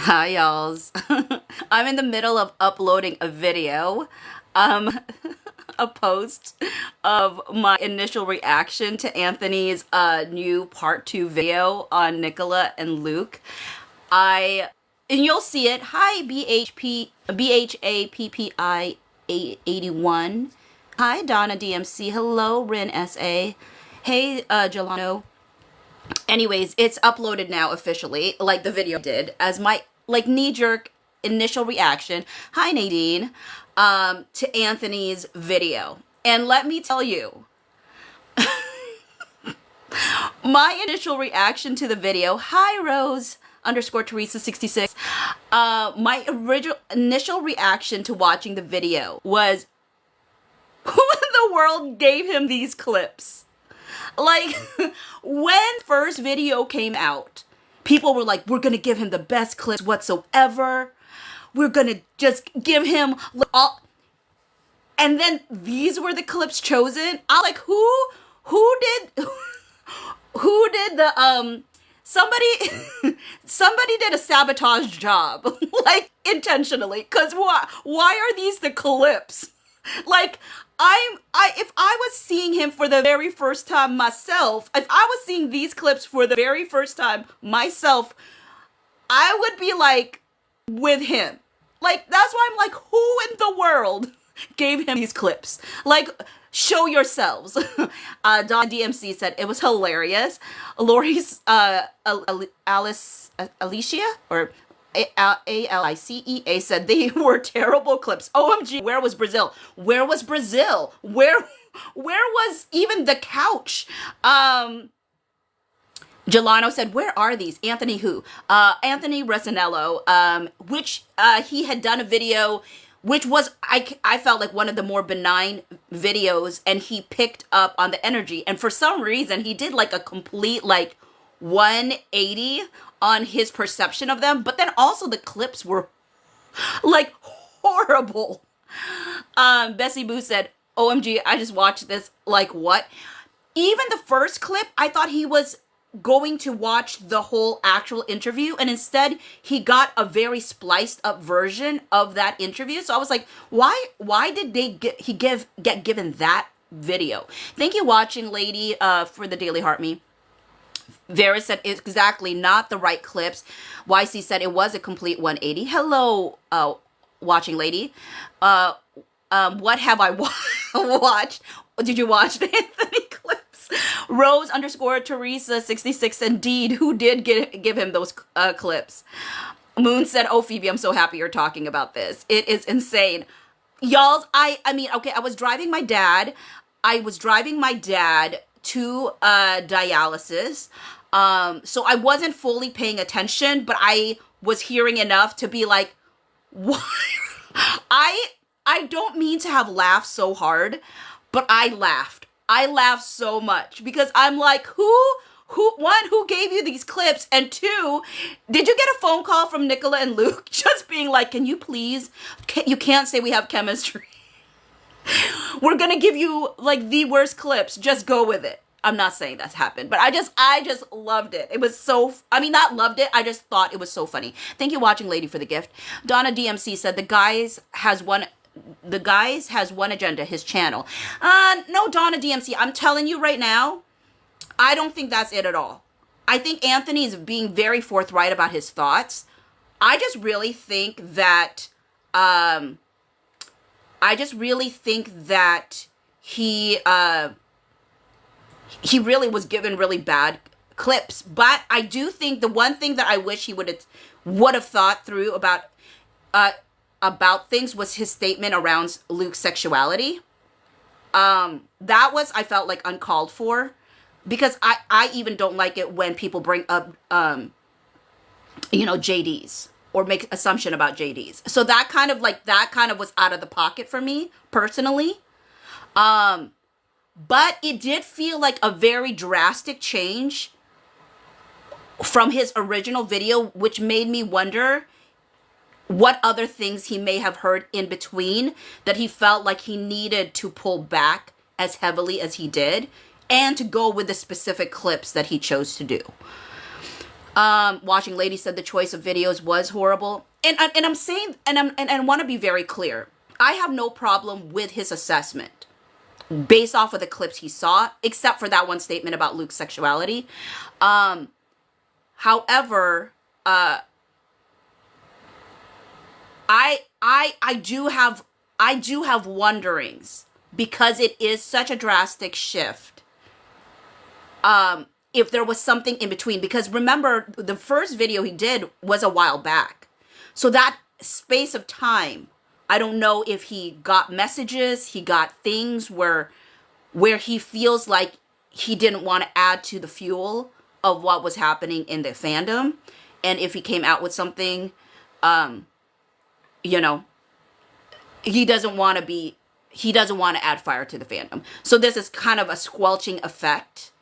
Hi, y'alls. I'm in the middle of uploading a video, um, a post of my initial reaction to Anthony's new part 2 video on Nicola and Luke. And you'll see it. Hi, BHAPPI 81. Hi, Donna DMC. Hello, Rin SA. Hey, Jelano. Anyways, it's uploaded now officially, like the video did, as my knee-jerk initial reaction. Hi, Nadine. To Anthony's video. And let me tell you, my initial reaction to the video. Hi, Rose _ Teresa 66. My initial reaction to watching the video was, who in the world gave him these clips? Like, when first video came out, people were like, we're gonna give him the best clips whatsoever. We're gonna just give him all. And then these were the clips chosen. I was like, who did the, somebody did a sabotage job, like, intentionally. Cause why are these the clips? Like, if I was seeing him for the very first time myself, if I was seeing these clips for the very first time myself, I would be like, with him. Like, that's why I'm like, who in the world gave him these clips? Like, show yourselves. Don DMC said it was hilarious. Lori's, Alicia, or ALICEA said they were terrible clips. OMG, where was Brazil? Where was Brazil? Where was even the couch? Jelano said, where are these? Anthony who? Anthony Recenello, which he had done a video, which was, I felt like one of the more benign videos, and he picked up on the energy. And for some reason, he did like a complete 180 on his perception of them, but then also the clips were like horrible. Bessie Boo said, OMG, I just watched this, like, what? Even the first clip, I thought he was going to watch the whole actual interview, and instead he got a very spliced up version of that interview. So I was like, why did they get given that video? Thank you, watching lady, for the Daily Heart Me. Vera said exactly not the right clips. YC said it was a complete 180. Hello, watching lady. What have I watched? Did you watch the Anthony clips? Rose _ Teresa 66. Indeed, who did give him those clips? Moon said, oh, Phoebe, I'm so happy you're talking about this. It is insane. Y'all, I mean, okay, I was driving my dad to dialysis. So I wasn't fully paying attention, but I was hearing enough to be like, what? I don't mean to have laughed so hard, but I laughed. I laughed so much because I'm like, who gave you these clips? And two, did you get a phone call from Nicola and Luke just being like, can you please, you can't say we have chemistry. We're gonna give you like the worst clips. Just go with it. I'm not saying that's happened, but I just loved it. It was so, not loved it. I just thought it was so funny. Thank you, watching lady, for the gift. Donna DMC said the guys has one agenda, his channel. No, Donna DMC, I'm telling you right now, I don't think that's it at all. I think Anthony is being very forthright about his thoughts. I just really think that, he really was given really bad clips. But I do think the one thing that I wish he would have thought through about things was his statement around Luke's sexuality. That was, I felt like, uncalled for, because I even don't like it when people bring up JDs or make assumption about JDs. So that kind of was out of the pocket for me personally. But it did feel like a very drastic change from his original video, which made me wonder what other things he may have heard in between that he felt like he needed to pull back as heavily as he did, and to go with the specific clips that he chose to do. Watching Lady said the choice of videos was horrible. And I'm saying, and I want to be very clear. I have no problem with his assessment based off of the clips he saw, except for that one statement about Luke's sexuality. However, I do have wonderings because it is such a drastic shift. If there was something in between, because remember the first video he did was a while back. So that space of time, I don't know if he got messages, he got things where he feels like he didn't want to add to the fuel of what was happening in the fandom. And if he came out with something, you know, he doesn't want to add fire to the fandom. So this is kind of a squelching effect.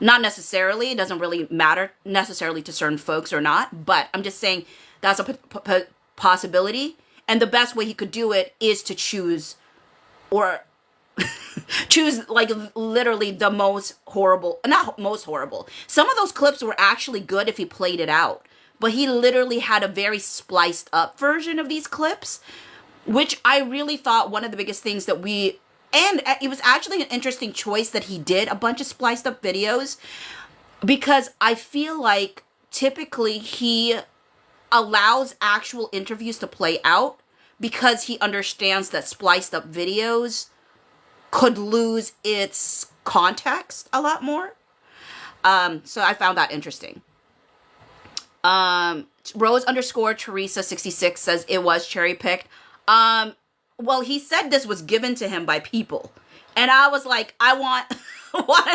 Not necessarily, it doesn't really matter necessarily to certain folks or not, but I'm just saying that's a possibility. And the best way he could do it is to choose like literally the most horrible, not most horrible. Some of those clips were actually good if he played it out, but he literally had a very spliced up version of these clips, which I really thought one of the biggest things that and it was actually an interesting choice that he did a bunch of spliced up videos, because I feel like typically he allows actual interviews to play out because he understands that spliced up videos could lose its context a lot more. So I found that interesting. Rose_Teresa66 says it was cherry picked. Well, he said this was given to him by people. And I was like, I want to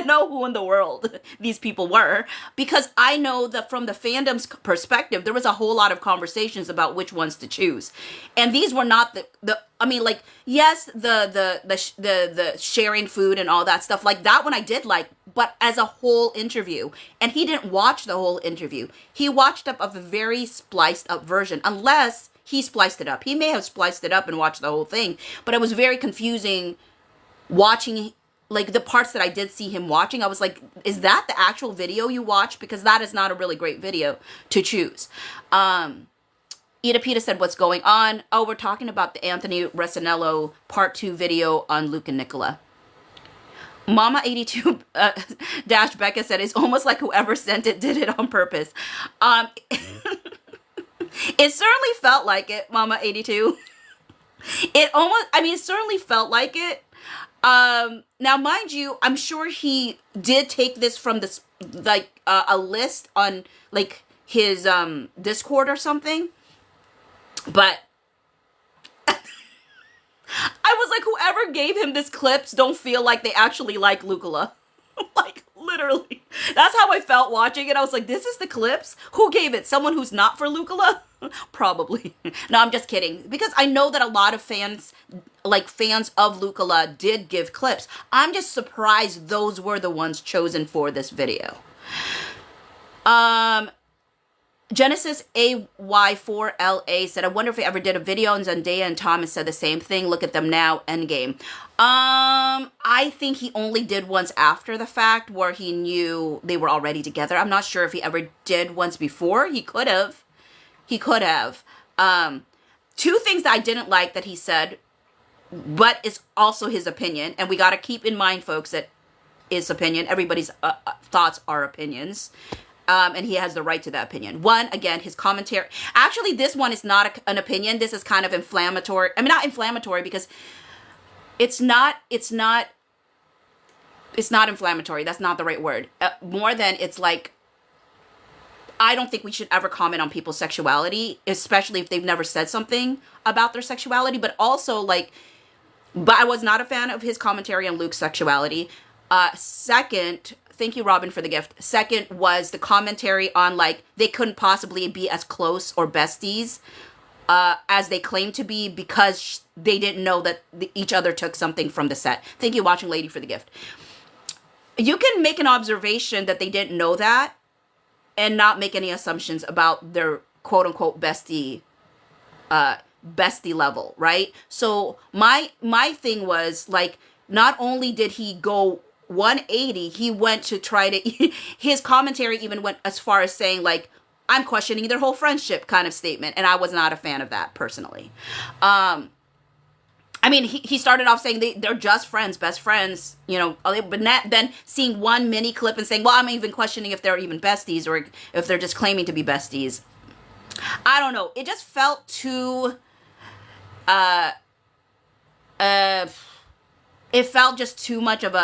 know who in the world these people were, because I know that from the fandom's perspective, there was a whole lot of conversations about which ones to choose. And these were not yes, the sharing food and all that stuff, like that one I did like, but as a whole interview. And he didn't watch the whole interview. He watched up of a very spliced up version, unless he spliced it up. He may have spliced it up and watched the whole thing, but it was very confusing watching, like the parts that I did see him watching. I was like, is that the actual video you watched? Because that is not a really great video to choose. Ida Pita said, what's going on? Oh, we're talking about the Anthony Recenello part 2 video on Luke and Nicola. Mama 82 dash Becca said, it's almost like whoever sent it did it on purpose. It certainly felt like it, Mama 82. It certainly felt like it. Now, mind you, I'm sure he did take this from this, like, a list on, like, his, Discord or something. But I was like, whoever gave him this clips don't feel like they actually like Lucula. Like, literally. That's how I felt watching it. I was like, this is the clips? Who gave it? Someone who's not for Lucula? Probably. No, I'm just kidding. Because I know that a lot of fans of Lucula did give clips. I'm just surprised those were the ones chosen for this video. Genesis AY4LA said, I wonder if he ever did a video on Zendaya and Thomas said the same thing. Look at them now. Endgame. I think he only did ones after the fact where he knew they were already together. I'm not sure if he ever did ones before. He could have. Two things that I didn't like that he said, but it's also his opinion. And we got to keep in mind, folks, that his opinion, everybody's thoughts are opinions. And he has the right to that opinion. One, again, his commentary. Actually, this one is not an opinion. This is kind of inflammatory. I mean, not inflammatory because it's not inflammatory. That's not the right word. More than it's like, I don't think we should ever comment on people's sexuality, especially if they've never said something about their sexuality. But also, but I was not a fan of his commentary on Luke's sexuality. Second, thank you, Robin, for the gift. Second was the commentary on, they couldn't possibly be as close or besties as they claim to be because they didn't know that each other took something from the set. Thank you, Watching Lady, for the gift. You can make an observation that they didn't know that and not make any assumptions about their quote-unquote bestie level, right? So my thing was, not only did he go 180, he went to try to, his commentary even went as far as saying like, I'm questioning their whole friendship kind of statement. And I was not a fan of that personally. I mean, he started off saying they're just friends, best friends, you know, but then seeing one mini clip and saying, well, I'm even questioning if they're even besties or if they're just claiming to be besties. I don't know. It just felt too, it felt just too much of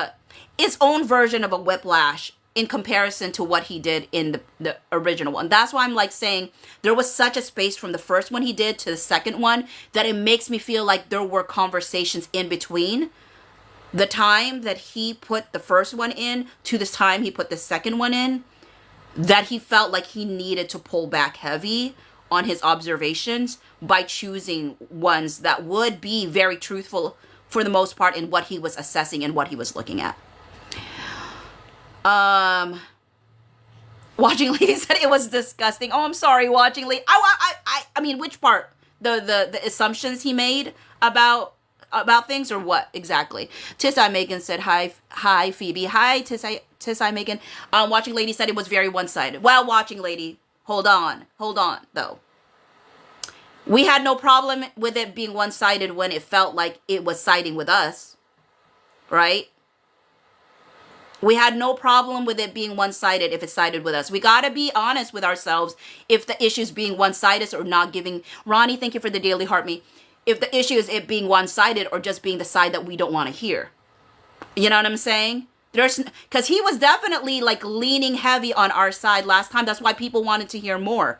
its own version of a whiplash in comparison to what he did in the original one. That's why I'm like saying there was such a space from the first one he did to the second one that it makes me feel like there were conversations in between the time that he put the first one in to this time he put the second one in, that he felt like he needed to pull back heavy on his observations by choosing ones that would be very truthful for the most part in what he was assessing and what he was looking at. Watching Lady said it was disgusting. Oh, I'm sorry, Watching Lady. I mean, which part? The assumptions he made about things, or what exactly? Tisai Megan said hi Phoebe. Hi Tisai Megan. Watching Lady said it was very one-sided. Well, Watching Lady, hold on though. We had no problem with it being one-sided when it felt like it was siding with us, right? We had no problem with it being one-sided if it sided with us. We got to be honest with ourselves if the issue is being one-sided or not giving. Ronnie, thank you for the daily heart me. If the issue is it being one-sided or just being the side that we don't want to hear. You know what I'm saying? Because he was definitely like leaning heavy on our side last time. That's why people wanted to hear more.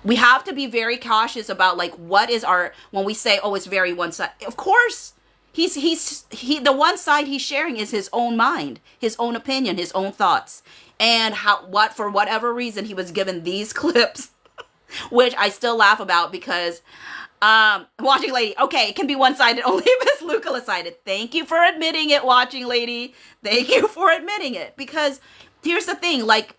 We have to be very cautious about like what is when we say, oh, it's very one-sided. Of course. The one side he's sharing is his own mind, his own opinion, his own thoughts, and for whatever reason he was given these clips, which I still laugh about because, Watching Lady, okay, it can be one-sided only if it's Luca-sided. Thank you for admitting it, Watching Lady. Thank you for admitting it, because here's the thing, like,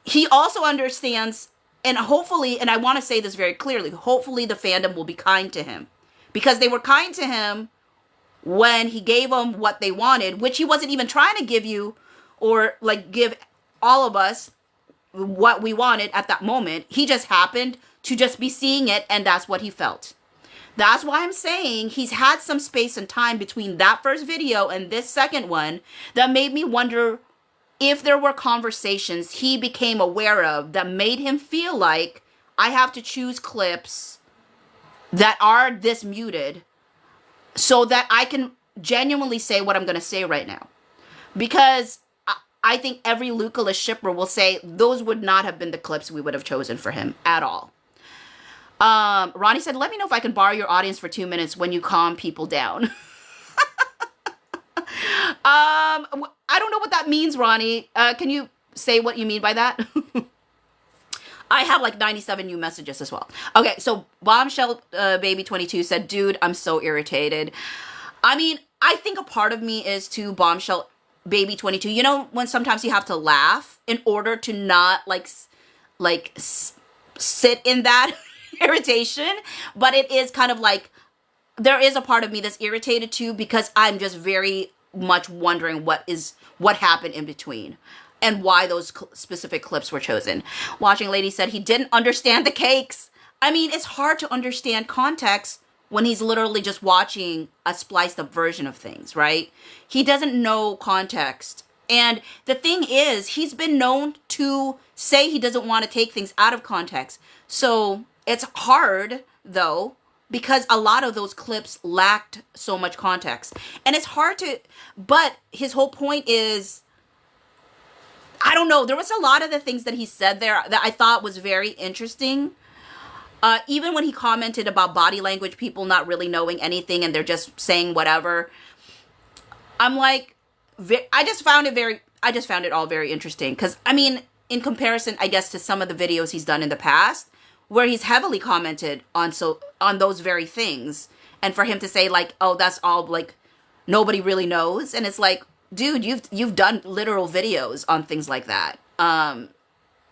he also understands, and hopefully, and I want to say this very clearly, hopefully the fandom will be kind to him, because they were kind to him when he gave them what they wanted, which he wasn't even trying to give you or like give all of us what we wanted at that moment. He just happened to just be seeing it, and that's what he felt. That's why I'm saying he's had some space and time between that first video and this second one that made me wonder if there were conversations he became aware of that made him feel like I have to choose clips that are this muted so that I can genuinely say what I'm going to say right now. Because I think every Luca shipper will say those would not have been the clips we would have chosen for him at all. Ronnie said, let me know if I can borrow your audience for 2 minutes when you calm people down. I don't know what that means, Ronnie. Can you say what you mean by that? I have like 97 new messages as well. Okay, so Bombshell Baby 22 said, dude, I'm so irritated. I mean, I think a part of me is to Bombshell Baby 22. You know, when sometimes you have to laugh in order to not sit in that irritation. But it is kind of like, there is a part of me that's irritated too, because I'm just very much wondering what happened in between and why those specific clips were chosen. Watching Lady said he didn't understand the cakes. I mean, it's hard to understand context when he's literally just watching a spliced up version of things, right? He doesn't know context. And the thing is, he's been known to say he doesn't want to take things out of context. So it's hard, though, because a lot of those clips lacked so much context. And it's hard to, but his whole point is, I don't know, there was a lot of the things that he said there that I thought was very interesting. Even when he commented about body language, people not really knowing anything and they're just saying whatever. I'm like, I just found it all very interesting. Because, I mean, in comparison, I guess, to some of the videos he's done in the past, where he's heavily commented on those very things. And for him to say, like, oh, that's all, like, nobody really knows. And it's like, dude, you've done literal videos on things like that.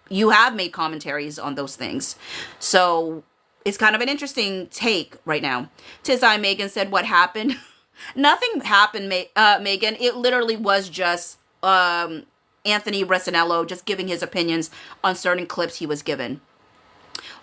You have made commentaries on those things. So it's kind of an interesting take right now. Tisai Megan said, what happened? Nothing happened, Megan. It literally was just Anthony Recenello just giving his opinions on certain clips he was given.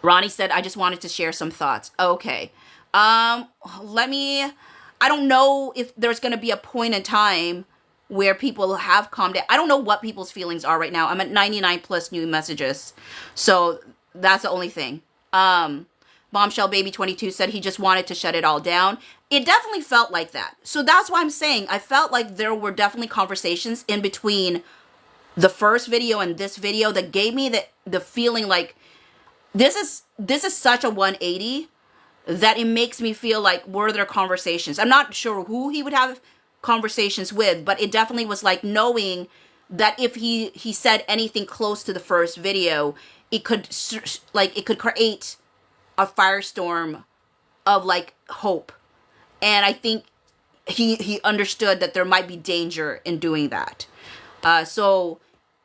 Ronnie said, I just wanted to share some thoughts. Okay. Let me, I don't know if there's going to be a point in time where people have calmed down. I don't know what people's feelings are right now. I'm at 99 plus new messages. So that's the only thing. Bombshell Baby 22 said he just wanted to shut it all down. It definitely felt like that. So that's why I'm saying I felt like there were definitely conversations in between the first video and this video that gave me the feeling like this is such a 180 that it makes me feel like were there conversations. I'm not sure who he would have conversations with, but it definitely was like knowing that if he said anything close to the first video, it could create a firestorm of like hope. And I think he understood that there might be danger in doing that. So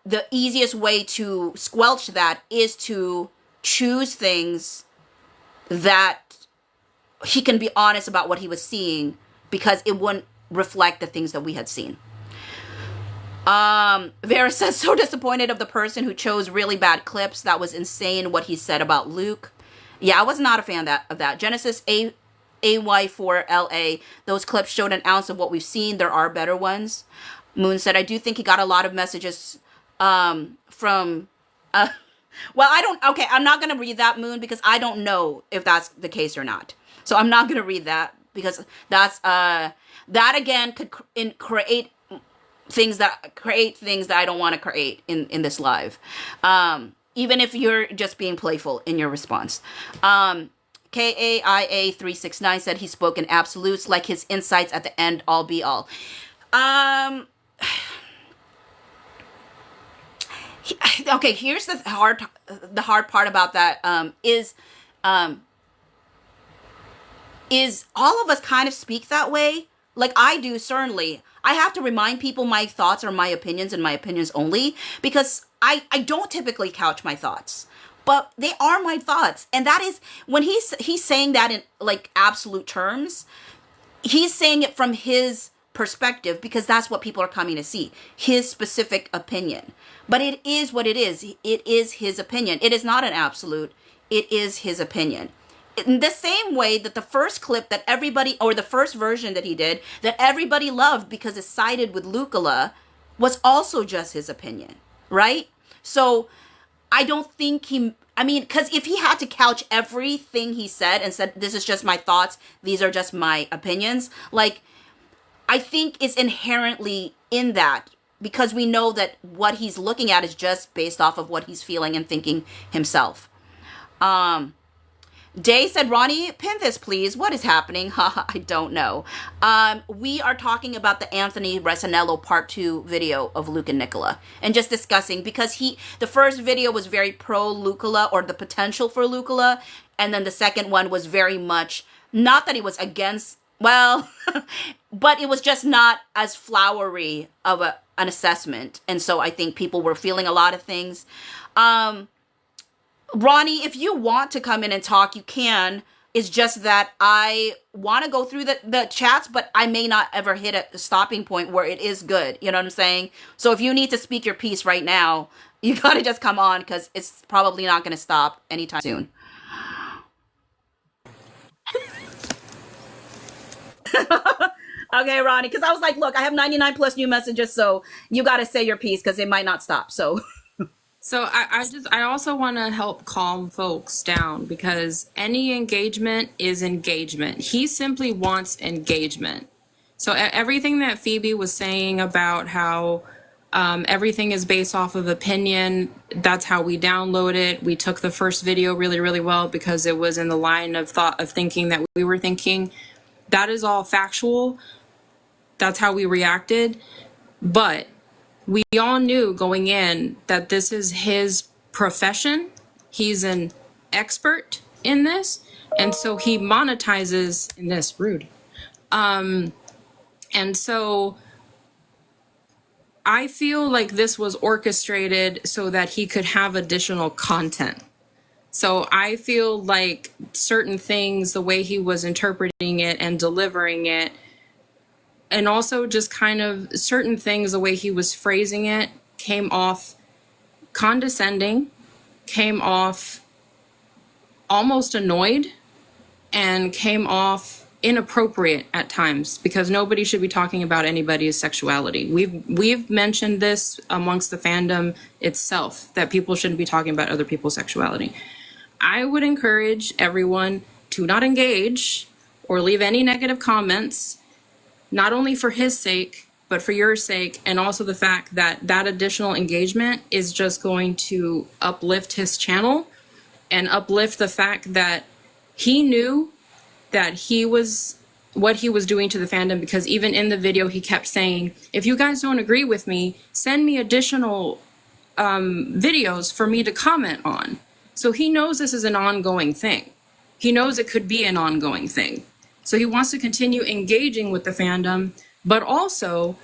the easiest way to squelch that is to choose things that he can be honest about what he was seeing, because it wouldn't reflect the things that we had seen. Vera says, so disappointed of the person who chose really bad clips. That was insane what he said about Luke. Yeah, I was not a fan of that. Genesis AY4LA, those clips showed an ounce of what we've seen. There are better ones. Moon said, I do think he got a lot of messages from... well, I'm not going to read that, Moon, because I don't know if that's the case or not. So I'm not going to read that, because that's, that again could create things that I don't want to create in this live. Even if you're just being playful in your response. KAIA369 said he spoke in absolutes, like his insights at the end all be all. Okay, here's the hard part about that, is all of us kind of speak that way. Like I do, certainly. I have to remind people my thoughts are my opinions and my opinions only, because I don't typically couch my thoughts, but they are my thoughts. And that is when he's saying that in like absolute terms, he's saying it from his perspective, because that's what people are coming to see, his specific opinion. But it is what it is. It is his opinion. It is not an absolute. It is his opinion. In the same way that the first clip that everybody, or the first version that he did, that everybody loved because it sided with Nicola, was also just his opinion, right? So I don't think because if he had to couch everything he said and said, this is just my thoughts, these are just my opinions, like, I think it's inherently in that, because we know that what he's looking at is just based off of what he's feeling and thinking himself. Day said, Ronnie, pin this, please. What is happening? I don't know. We are talking about the Anthony Recenello part 2 video of Luke and Nicola, and just discussing, because the first video was very pro Nicola, or the potential for Nicola, and then the second one was very much, not that he was against, well, but it was just not as flowery of an assessment. And so I think people were feeling a lot of things. Ronnie, if you want to come in and talk, you can. It's just that I want to go through the chats, but I may not ever hit a stopping point where it is good. You know what I'm saying? So if you need to speak your piece right now, you got to just come on, because it's probably not going to stop anytime soon. Okay, Ronnie, because I was like, look, I have 99 plus new messages, so you got to say your piece, because it might not stop. So I also want to help calm folks down, because any engagement is engagement. He simply wants engagement. So everything that Phoebe was saying about how everything is based off of opinion, that's how we download it. We took the first video really, really well because it was in the line of thought of thinking that we were thinking. That is all factual. That's how we reacted. But we all knew going in that this is his profession. He's an expert in this. And so he monetizes in this, rude. And so I feel like this was orchestrated so that he could have additional content. So I feel like certain things, the way he was interpreting it and delivering it, and also just kind of certain things, the way he was phrasing it came off condescending, came off almost annoyed, and came off inappropriate at times, because nobody should be talking about anybody's sexuality. We've mentioned this amongst the fandom itself, that people shouldn't be talking about other people's sexuality. I would encourage everyone to not engage or leave any negative comments, not only for his sake, but for your sake, and also the fact that that additional engagement is just going to uplift his channel and uplift the fact that he knew that what he was doing to the fandom, because even in the video he kept saying, if you guys don't agree with me, send me additional videos for me to comment on. So he knows this is an ongoing thing. He knows it could be an ongoing thing. So he wants to continue engaging with the fandom, but also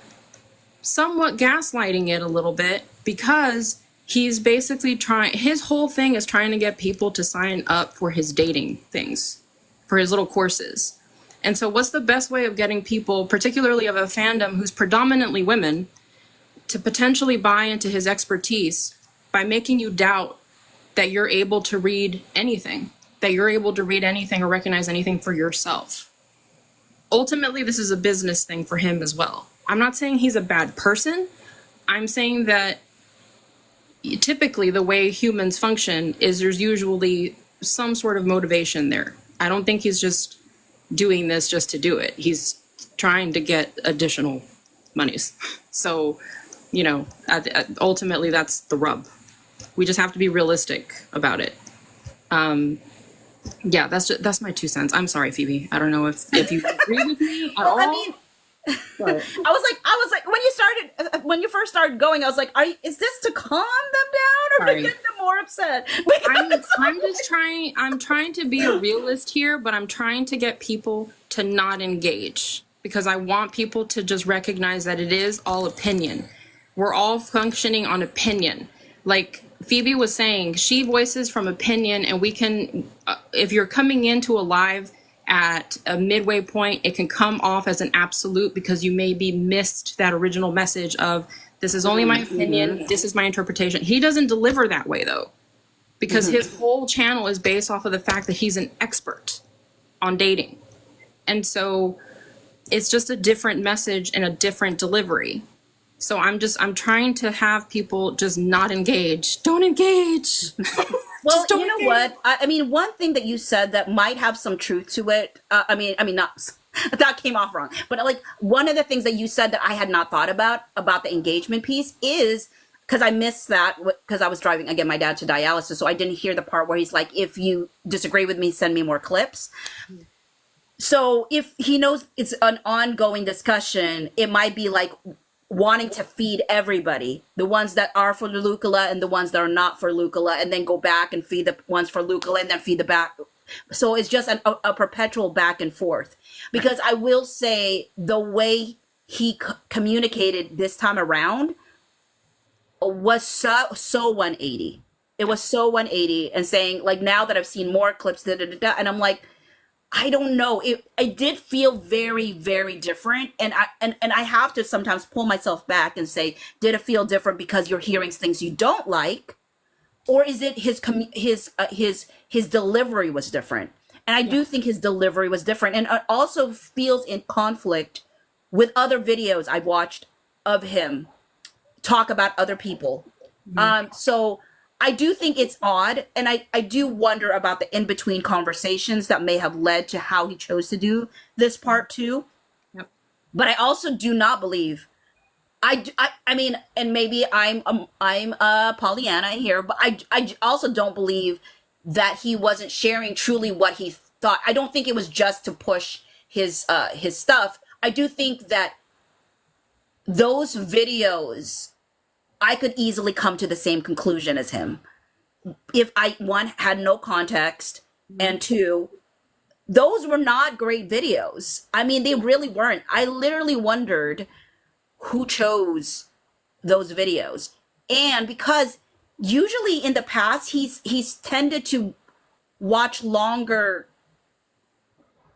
somewhat gaslighting it a little bit, because he's basically his whole thing is trying to get people to sign up for his dating things, for his little courses. And so what's the best way of getting people, particularly of a fandom who's predominantly women, to potentially buy into his expertise by making you doubt that you're able to read anything, or recognize anything for yourself? Ultimately, this is a business thing for him as well. I'm not saying he's a bad person. I'm saying that typically the way humans function is there's usually some sort of motivation there. I don't think he's just doing this just to do it. He's trying to get additional monies. So, ultimately that's the rub. We just have to be realistic about it. Yeah, that's my 2 cents. I'm sorry, Phoebe. I don't know if you agree with me at all. I mean, I was like, when you first started going, I was like, is this to calm them down or to get them more upset? I'm trying to be a realist here, but I'm trying to get people to not engage, because I want people to just recognize that it is all opinion. We're all functioning on opinion. Like Phoebe was saying, she voices from opinion, and we can, if you're coming into a live at a midway point, it can come off as an absolute, because you maybe missed that original message of, this is only my opinion, this is my interpretation. He doesn't deliver that way though, because his whole channel is based off of the fact that he's an expert on dating. And so it's just a different message and a different delivery. So I'm trying to have people just not engage. Don't engage. Well, you know what? I mean, one thing that you said that might have some truth to it. I mean, not that came off wrong, but like one of the things that you said that I had not thought about the engagement piece is, because I missed that because I was driving again my dad to dialysis, so I didn't hear the part where he's like, if you disagree with me, send me more clips. So if he knows it's an ongoing discussion, it might be like wanting to feed everybody, the ones that are for Lucula and the ones that are not for Lucula, and then go back and feed the ones for Lucula and then feed the back. So it's just a perpetual back and forth. Because I will say the way he communicated this time around was so 180. It was so 180, and saying like, now that I've seen more clips, and I'm like, I don't know. It did feel very, very different, and I have to sometimes pull myself back and say, did it feel different because you're hearing things you don't like, or is it his delivery was different? And I do think his delivery was different, and it also feels in conflict with other videos I've watched of him talk about other people. So I do think it's odd, and I do wonder about the in-between conversations that may have led to how he chose to do this part too. Yep. But I also do not believe, I mean, and maybe I'm a Pollyanna here, but I also don't believe that he wasn't sharing truly what he thought. I don't think it was just to push his stuff. I do think that those videos, I could easily come to the same conclusion as him if I, one, had no context, and two, those were not great videos. I mean, they really weren't. I literally wondered who chose those videos. And because usually in the past, he's tended to watch longer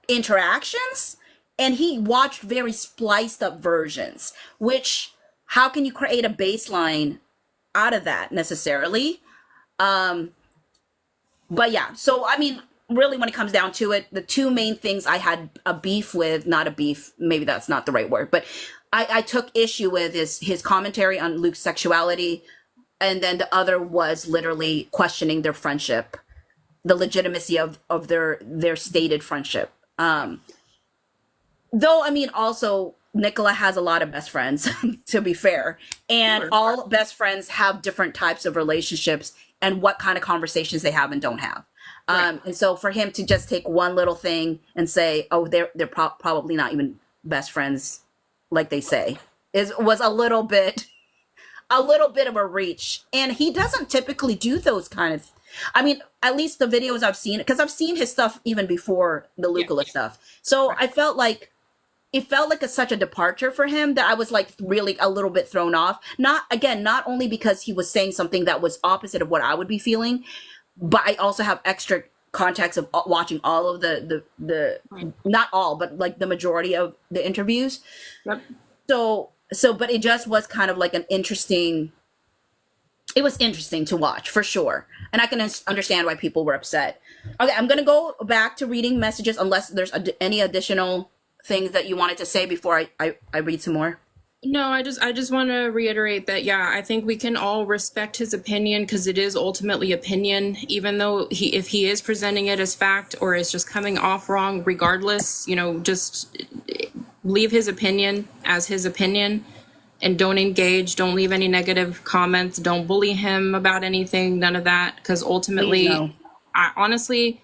interactions and he watched very spliced up versions, which how can you create a baseline out of that necessarily? But yeah, so I mean, really, when it comes down to it, the two main things I had a beef with, not a beef, maybe that's not the right word, but I took issue with is his commentary on Luke's sexuality. And then the other was literally questioning their friendship, the legitimacy of their stated friendship. Though, I mean, also, Nicola has a lot of best friends, to be fair. And Sure. all best friends have different types of relationships and what kind of conversations they have and don't have. Right. And so for him to just take one little thing and say, oh, they're probably not even best friends like they say, was a little bit of a reach. And he doesn't typically do those kind of, I mean, at least the videos I've seen, because I've seen his stuff even before the Lucula stuff. So I felt like it felt like such a departure for him that I was like really a little bit thrown off. Not only because he was saying something that was opposite of what I would be feeling, but I also have extra context of watching all of the not all, but like the majority of the interviews. Yep. So, but it just was kind of like it was interesting to watch for sure. And I can understand why people were upset. Okay, I'm going to go back to reading messages unless there's any additional things that you wanted to say before I read some more. No, I just want to reiterate that, yeah, I think we can all respect his opinion because it is ultimately opinion, even though if he is presenting it as fact or is just coming off wrong, regardless, just leave his opinion as his opinion and don't engage, don't leave any negative comments, don't bully him about anything, none of that, because ultimately, I honestly,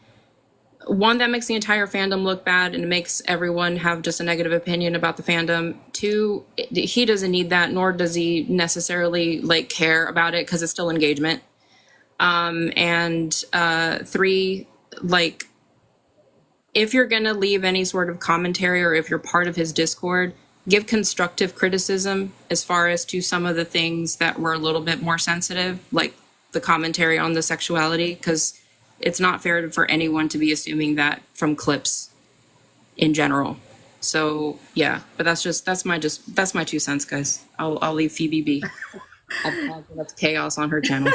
one, that makes the entire fandom look bad and it makes everyone have just a negative opinion about the fandom. Two, he doesn't need that, nor does he necessarily care about it because it's still engagement. And three, if you're going to leave any sort of commentary or if you're part of his Discord, give constructive criticism as far as to some of the things that were a little bit more sensitive, like the commentary on the sexuality, because it's not fair for anyone to be assuming that from clips in general. So yeah, but that's my 2 cents, guys. I'll leave Phoebe be. That's chaos on her channel.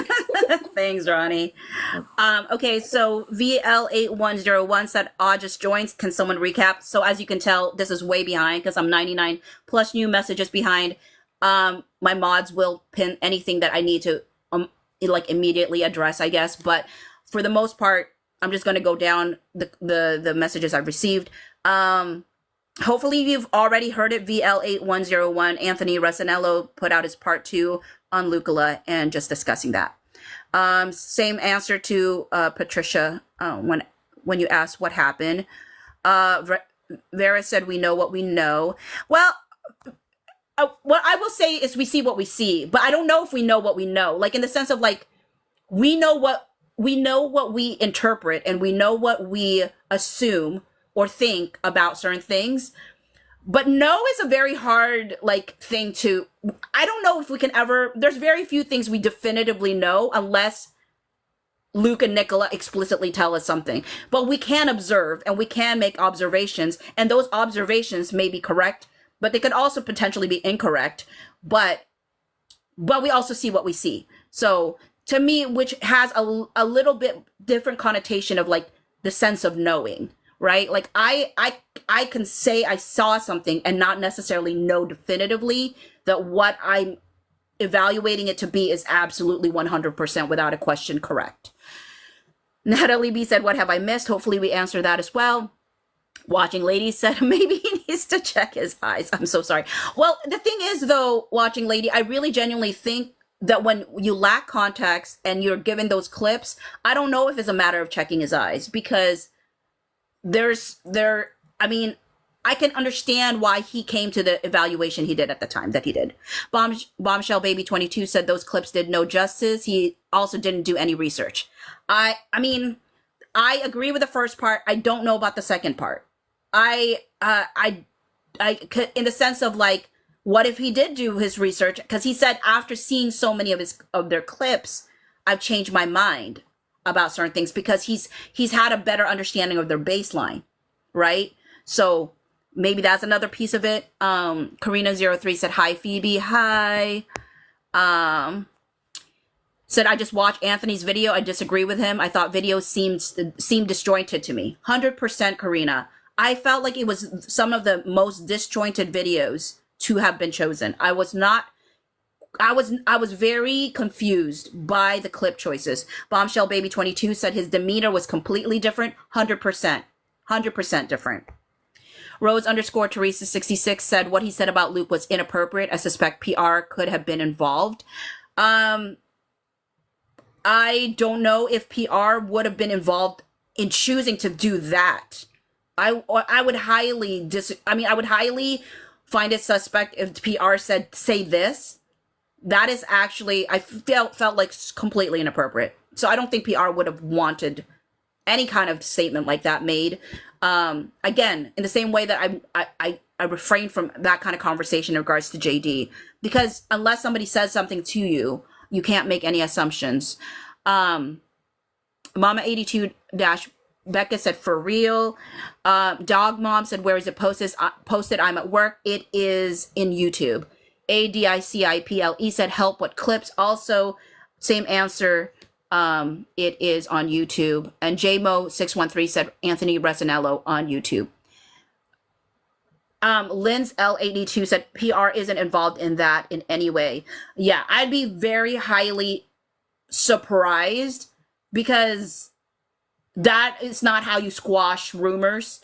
Thanks, Ronnie. Okay, so VL8101 said, just joined. Can someone recap? So as you can tell, this is way behind because I'm 99 plus new messages behind. My mods will pin anything that I need to immediately address, I guess. But for the most part, I'm just going to go down the messages I've received. Hopefully you've already heard it. VL8101, Anthony Recenello put out his part 2 on Lucula and just discussing that. Same answer to Patricia when you asked what happened. Vera said, we know what we know. Well, what I will say is we see what we see, but I don't know if we know what we know. In the sense of we know what we interpret and we know what we assume or think about certain things. But no is a very hard thing to, I don't know if we can ever, there's very few things we definitively know unless Luke and Nicola explicitly tell us something. But we can observe and we can make observations, and those observations may be correct, but they could also potentially be incorrect. But we also see what we see. So to me, which has a little bit different connotation of the sense of knowing, right? I can say I saw something and not necessarily know definitively that what I'm evaluating it to be is absolutely 100% without a question correct. Natalie B said, what have I missed? Hopefully we answer that as well. Watching Lady said, maybe he needs to check his eyes. I'm so sorry. Well, the thing is though, Watching Lady, I really genuinely think that when you lack context and you're given those clips, I don't know if it's a matter of checking his eyes, because I can understand why he came to the evaluation he did at the time that he did. Bombshell Baby 22 said those clips did no justice. He also didn't do any research. I agree with the first part. I don't know about the second part. I could, in the sense of what if he did do his research? Because he said after seeing so many of their clips, I've changed my mind about certain things because he's had a better understanding of their baseline, right? So maybe that's another piece of it. Karina03 said, hi, Phoebe. Hi. Said, I just watched Anthony's video. I disagree with him. I thought video seemed disjointed to me. 100% Karina. I felt like it was some of the most disjointed videos to have been chosen. I was very confused by the clip choices. Bombshell Baby 22 said his demeanor was completely different. 100% different. Rose underscore Teresa 66 said what he said about Luke was inappropriate. I suspect PR could have been involved. I don't know if PR would have been involved in choosing to do that. I would highly find it suspect if PR said, say this. That is actually, I felt like completely inappropriate. So I don't think PR would have wanted any kind of statement like that made. Again, in the same way that I refrain from that kind of conversation in regards to JD, because unless somebody says something to you, you can't make any assumptions. Mama 82 Becca said, for real. Dog Mom said, where is it posted? I'm at work. It is in YouTube. ADICIPLE said, help, what clips? Also, same answer. It is on YouTube. And JMO613 said, Anthony Recenello on YouTube. Lynn's L82 said, PR isn't involved in that in any way. Yeah, I'd be very highly surprised, because that is not how you squash rumors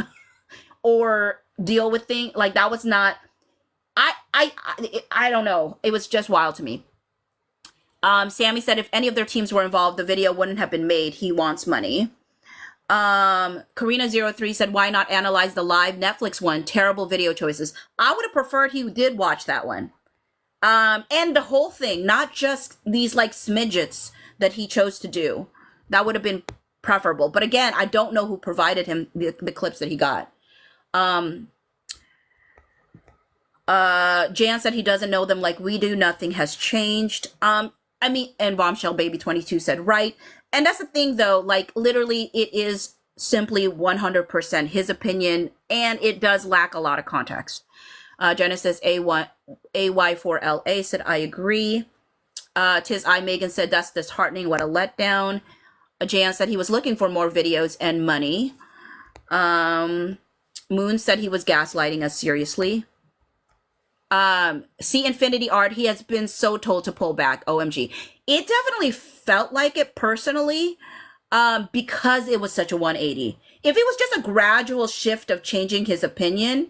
or deal with things. Like, that was not, I don't know. It was just wild to me. Sammy said, if any of their teams were involved, the video wouldn't have been made. He wants money. Karina03 said, why not analyze the live Netflix one? Terrible video choices. I would have preferred he did watch that one. And the whole thing, not just these like smidgets that he chose to do. That would have been preferable. But again, I don't know who provided him the clips that he got. Jan said he doesn't know them like we do. Nothing has changed. And Bombshell Baby 22 said, right. And that's the thing though, like literally it is simply 100% his opinion, and it does lack a lot of context. Genesis AY4LA said, I agree. Tis I Megan said, that's disheartening. What a letdown. Jan said he was looking for more videos and money. Moon said he was gaslighting us seriously. See Infinity Art, he has been so told to pull back. OMG. It definitely felt like it personally, because it was such a 180. If it was just a gradual shift of changing his opinion,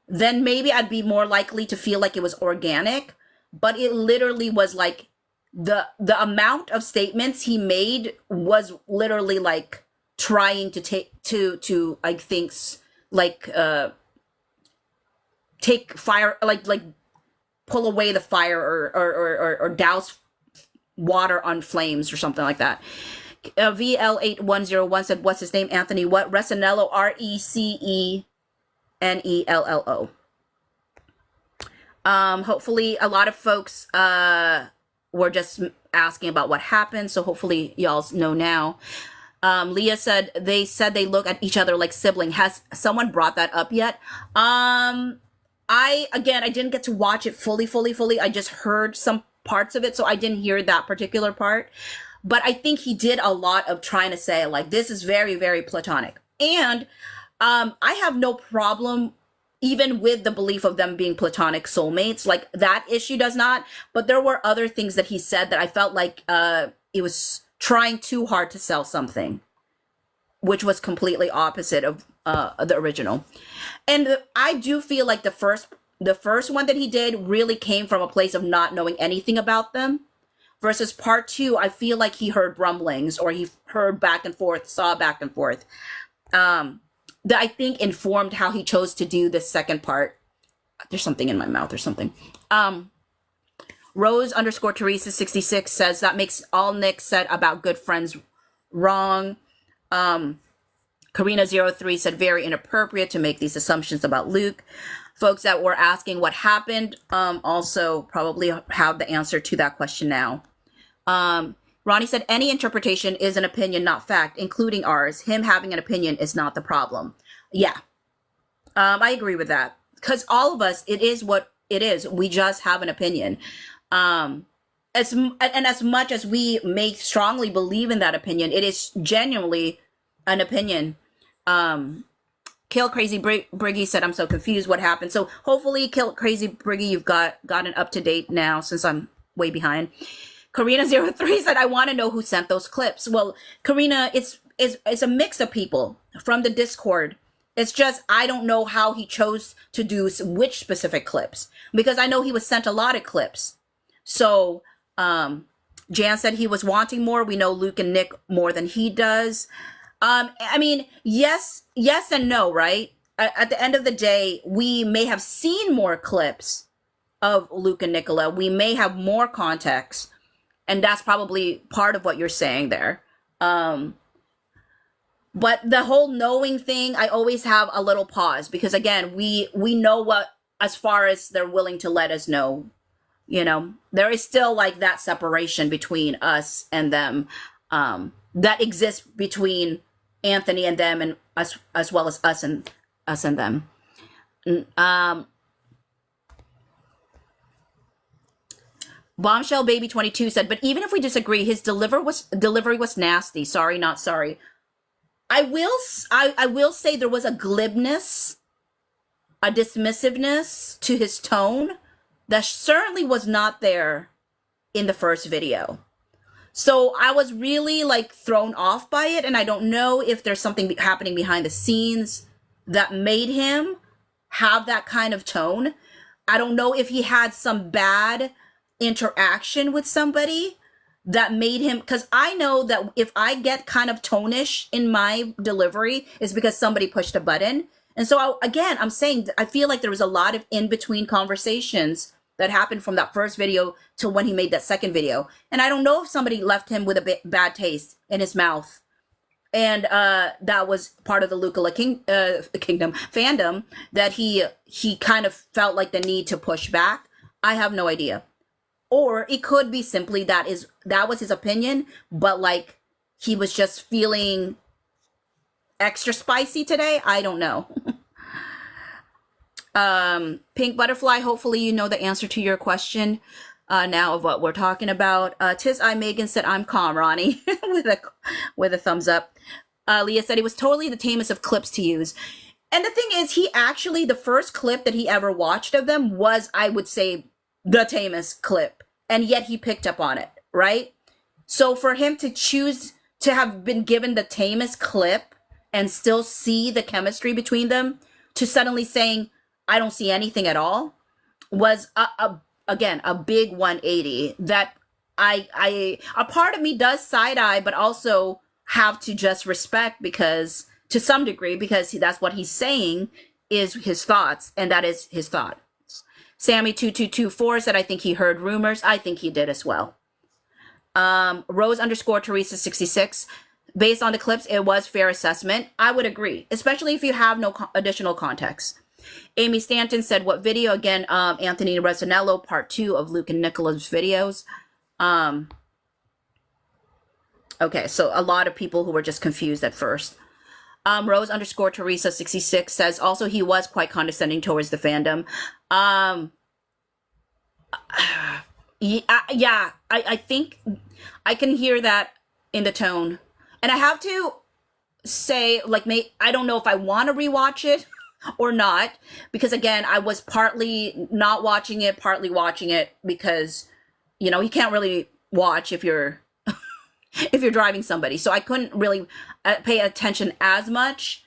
then maybe I'd be more likely to feel like it was organic. But it literally was like the amount of statements he made was literally like trying to take fire, like pull away the fire or douse water on flames or something like that. VL8101 said, what's his name? Anthony what? Recenello, RECENELLO. Hopefully a lot of folks were just asking about what happened, so hopefully y'all know now. Leah said they look at each other like sibling. Has someone brought that up yet? I didn't get to watch it fully. I just heard some parts of it, so I didn't hear that particular part. But I think he did a lot of trying to say, like, this is very, very platonic. And I have no problem even with the belief of them being platonic soulmates. Like, that issue does not. But there were other things that he said that I felt like it was trying too hard to sell something, which was completely opposite of the original. And I do feel like the first one that he did really came from a place of not knowing anything about them, versus part two, I feel like he heard rumblings, or he heard back and forth, saw back and forth, that I think informed how he chose to do this second part. There's something in my mouth or something. Rose underscore Teresa 66 says that makes all Nick said about good friends wrong. Karina03 said very inappropriate to make these assumptions about Luke. Folks that were asking what happened also probably have the answer to that question now. Ronnie said any interpretation is an opinion, not fact, including ours. Him having an opinion is not the problem. Yeah. I agree with that because all of us, it is what it is. We just have an opinion. As much as we may strongly believe in that opinion, it is genuinely an opinion. Kill Crazy Briggy said, "I'm so confused. What happened?" So hopefully, Kill Crazy Briggy, you've gotten up to date now since I'm way behind. Karina03 said, "I want to know who sent those clips." Well, Karina, it's a mix of people from the Discord. It's just I don't know how he chose to do which specific clips because I know he was sent a lot of clips. So Jan said he was wanting more. We know Luke and Nick more than he does. I mean, yes and no, right? At the end of the day, we may have seen more clips of Luke and Nicola. We may have more context, and that's probably part of what you're saying there. But the whole knowing thing, I always have a little pause because again, we know what as far as they're willing to let us know. You know, there is still like that separation between us and them that exists between Anthony and them and us as well as us and them. Bombshell Baby 22 said, but even if we disagree, his delivery was nasty. Sorry, not sorry. I will say there was a glibness, a dismissiveness to his tone that certainly was not there in the first video. So I was really like thrown off by it, and I don't know if there's something happening behind the scenes that made him have that kind of tone. I don't know if he had some bad interaction with somebody that made him, because I know that if I get kind of tonish in my delivery, it's because somebody pushed a button. And so I'm saying I feel like there was a lot of in-between conversations that happened from that first video to when he made that second video. And I don't know if somebody left him with a bad taste in his mouth. And that was part of the Luca Kingdom fandom, that he kind of felt like the need to push back. I have no idea. Or it could be simply that was his opinion, but like he was just feeling extra spicy today. I don't know. Pink Butterfly, hopefully you know the answer to your question now of what we're talking about. Tis I Megan said, I'm calm, Ronnie, with a thumbs up. Leah said it was totally the tamest of clips to use. And the thing is, he actually, the first clip that he ever watched of them was, I would say, the tamest clip. And yet he picked up on it, right? So for him to choose to have been given the tamest clip and still see the chemistry between them, to suddenly saying, I don't see anything at all, was again a big 180 that a part of me does side eye, but also have to just respect, because to some degree, because that's what he's saying is his thoughts, and that is his thought. Sammy2224 said, I think he heard rumors. I think he did as well. Rose _ Teresa 66. Based on the clips, it was fair assessment. I would agree, especially if you have no additional context. Amy Stanton said, what video? Again, Anthony Recenello, part 2 of Luke and Nicola's videos. Okay, so a lot of people who were just confused at first. Rose _ Teresa 66 says, also he was quite condescending towards the fandom. Yeah, I think I can hear that in the tone. And I have to say, like, I don't know if I want to rewatch it or not, because again, I was partly not watching it, partly watching it because, you know, you can't really watch if you're if you're driving somebody. So I couldn't really pay attention as much.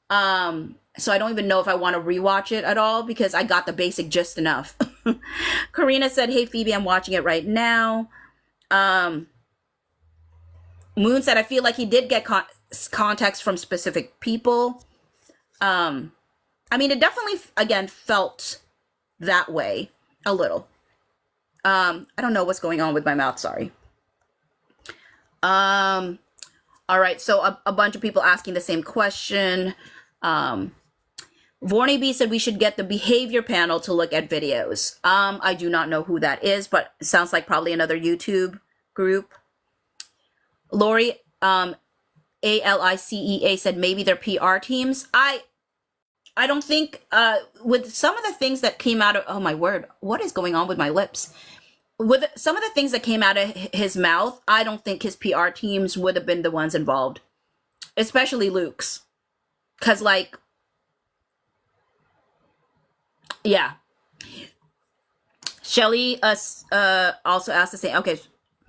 So I don't even know if I want to rewatch it at all, because I got the basic gist enough. Karina said, hey, Phoebe, I'm watching it right now. Moon said, I feel like he did get context from specific people. I mean, it definitely, again, felt that way a little. I don't know what's going on with my mouth. Sorry. All right. So a bunch of people asking the same question. Vorney B said we should get the behavior panel to look at videos. I do not know who that is, but it sounds like probably another YouTube group. Lori, ALICEA said maybe they're PR teams. I don't think with some of the things that came out of, oh my word, what is going on with my lips? With some of the things that came out of his mouth, I don't think his PR teams would have been the ones involved, especially Luke's. Because, like, yeah. Shelly also asked the same. Okay,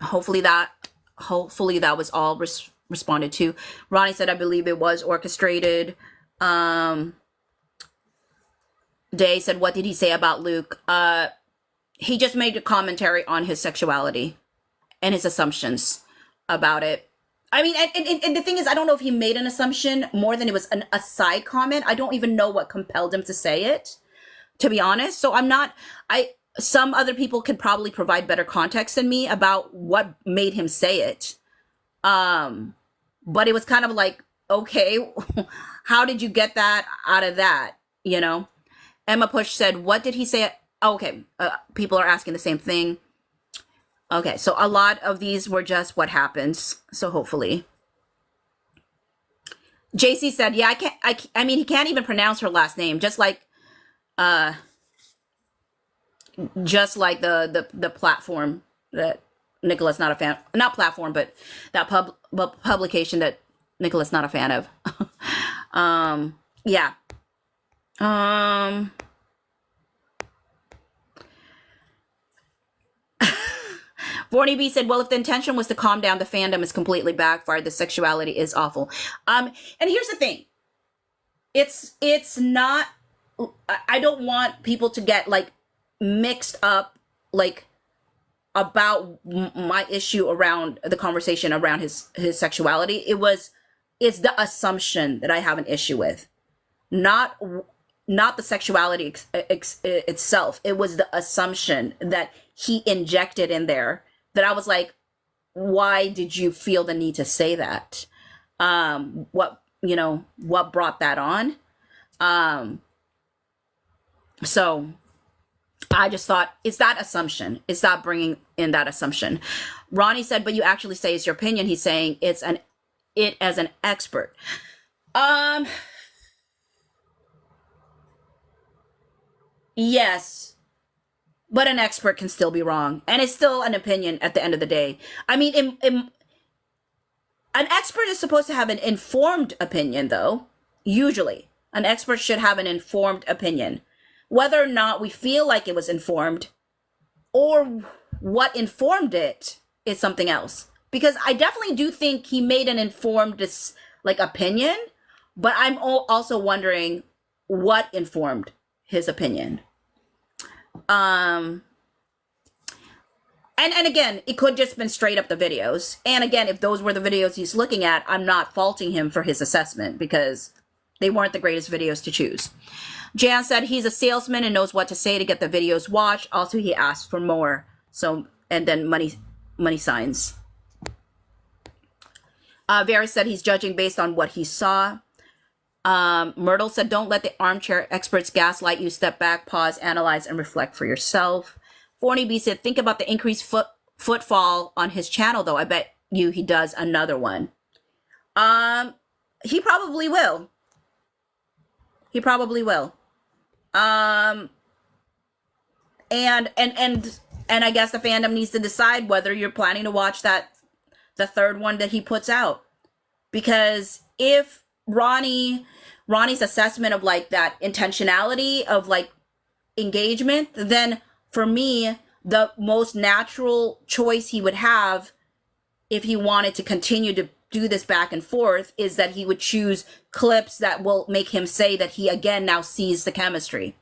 hopefully that was all responded to. Ronnie said, I believe it was orchestrated. Day said, what did he say about Luke? He just made a commentary on his sexuality and his assumptions about it. I mean, and the thing is, I don't know if he made an assumption more than it was a side comment. I don't even know what compelled him to say it, to be honest. So some other people could probably provide better context than me about what made him say it. But it was kind of like, okay, how did you get that out of that? You know? Emma Push said, what did he say? Okay, people are asking the same thing. Okay, so a lot of these were just what happens. So hopefully. JC said, yeah, I mean, he can't even pronounce her last name. Just like the platform that Nicola's not a fan, not platform, but that publication that Nicola's not a fan of. Yeah. Vorney B said, well, if the intention was to calm down, the fandom is completely backfired. The sexuality is awful. And here's the thing. It's not, I don't want people to get like mixed up, like about my issue around the conversation around his sexuality. It's the assumption that I have an issue with, not the sexuality itself. It was the assumption that he injected in there that I was like, why did you feel the need to say that? What brought that on? So I just thought, it's that assumption. It's not bringing in that assumption. Ronnie said, but you actually say it's your opinion. He's saying it as an expert. Yes, but an expert can still be wrong, and it's still an opinion at the end of the day. I mean, an expert is supposed to have an informed opinion, though. Usually, an expert should have an informed opinion. Whether or not we feel like it was informed, or what informed it, is something else. Because I definitely do think he made an informed, opinion, but I'm also wondering what informed his opinion. And again, it could just been straight up the videos. And again, if those were the videos he's looking at, I'm not faulting him for his assessment because they weren't the greatest videos to choose. Jan said he's a salesman and knows what to say to get the videos watched. Also, he asked for more. So, and then money signs. Vera said he's judging based on what he saw. Myrtle said, don't let the armchair experts gaslight you. Step back, pause, analyze, and reflect for yourself. Forney B said, think about the increased footfall on his channel, though. I bet you he does another one. He probably will. He probably will. And I guess the fandom needs to decide whether you're planning to watch the third one that he puts out. Because if Ronnie's assessment of like that intentionality of like engagement, then for me, the most natural choice he would have if he wanted to continue to do this back and forth is that he would choose clips that will make him say that he again now sees the chemistry,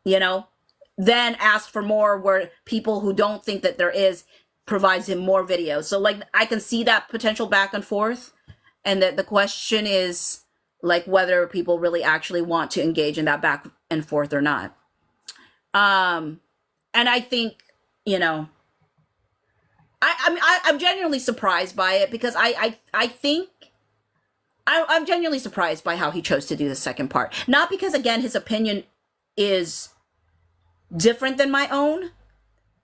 then ask for more where people who don't think that there is provides him more videos. So like I can see that potential back and forth. And that the question is like whether people really actually want to engage in that back and forth or not. And I think, I'm genuinely surprised by it because I think I'm genuinely surprised by how he chose to do the second part. Not because, again, his opinion is different than my own,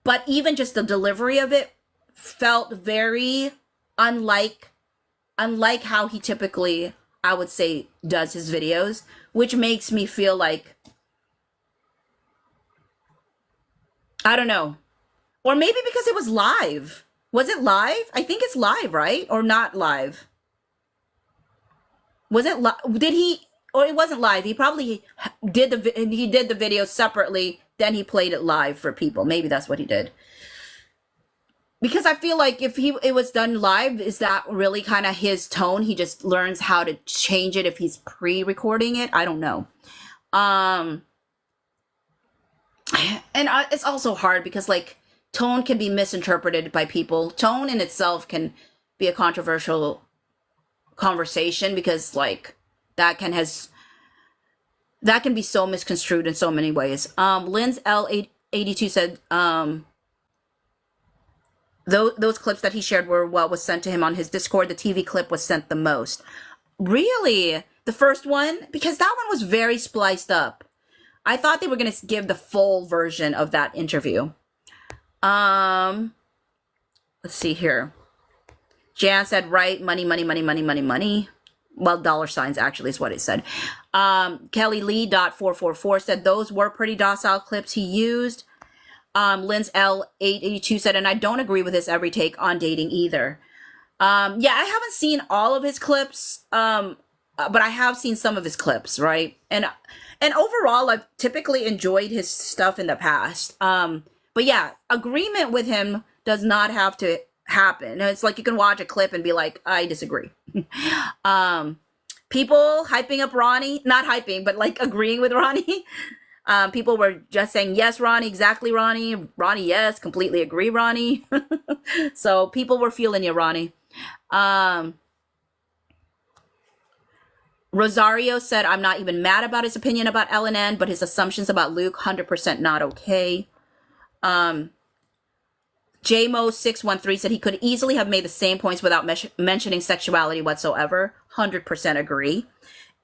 but even just the delivery of it felt very unlike how he typically I would say, does his videos, which makes me feel like, I don't know. Or maybe because it was live. Was it live? I think it's live, right? Or not live? Was it did he, or it wasn't live. He probably did the video separately, then he played it live for people. Maybe that's what he did. Because I feel like if it was done live, is that really kind of his tone? He just learns how to change it if he's pre-recording it. I don't know. And it's also hard because like tone can be misinterpreted by people. Tone in itself can be a controversial conversation because like that can be so misconstrued in so many ways. Lynn's L82 said those clips that he shared were what was sent to him on his Discord. The TV clip was sent the most. Really? The first one? Because that one was very spliced up. I thought they were going to give the full version of that interview. Let's see here. Jan said, right, money, money, money, money, money, money. Well, dollar signs actually is what it said. Kelly Lee .444 said those were pretty docile clips he used. Lynn's L882 said, and I don't agree with his every take on dating either. Yeah, I haven't seen all of his clips, but I have seen some of his clips, right? And overall, I've typically enjoyed his stuff in the past. But yeah, agreement with him does not have to happen. It's like you can watch a clip and be like, I disagree. People hyping up Ronnie, not hyping, but like agreeing with Ronnie. People were just saying, yes, Ronnie, exactly, Ronnie. Ronnie, yes, completely agree, Ronnie. So people were feeling you, Ronnie. Rosario said, I'm not even mad about his opinion about LNN, but his assumptions about Luke, 100% not okay. JMO613 said he could easily have made the same points without mentioning sexuality whatsoever. 100% agree.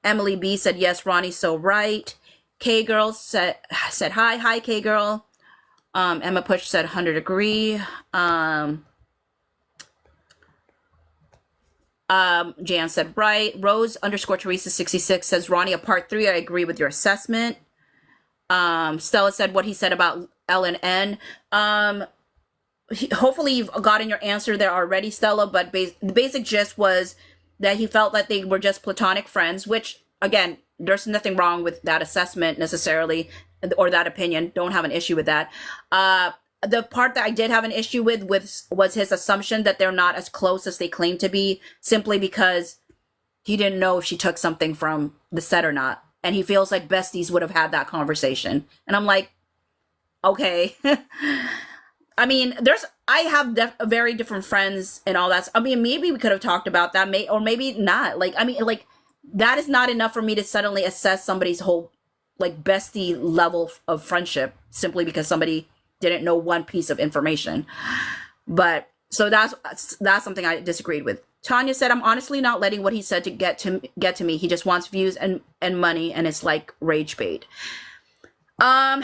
Emily B said, yes, Ronnie's so right. K-Girl said hi, K-Girl. Emma Push said 100 agree. Jan said right. Rose _ Teresa66 says, Ronnie, a part 3, I agree with your assessment. Stella said what he said about L and N. Hopefully you've gotten your answer there already, Stella, but the basic gist was that he felt that they were just platonic friends, which, again, there's nothing wrong with that assessment necessarily, or that opinion. Don't have an issue with that. The part that I did have an issue with was his assumption that they're not as close as they claim to be, simply because he didn't know if she took something from the set or not. And he feels like besties would have had that conversation. And I'm like, okay. I mean, I have very different friends and all that. I mean, maybe we could have talked about that, or maybe not. Like, I mean, like, that is not enough for me to suddenly assess somebody's whole, like, bestie level of friendship simply because somebody didn't know one piece of information. But so that's something I disagreed with. Tanya said, I'm honestly not letting what he said to get to me. He just wants views and money, and it's like rage bait. I'll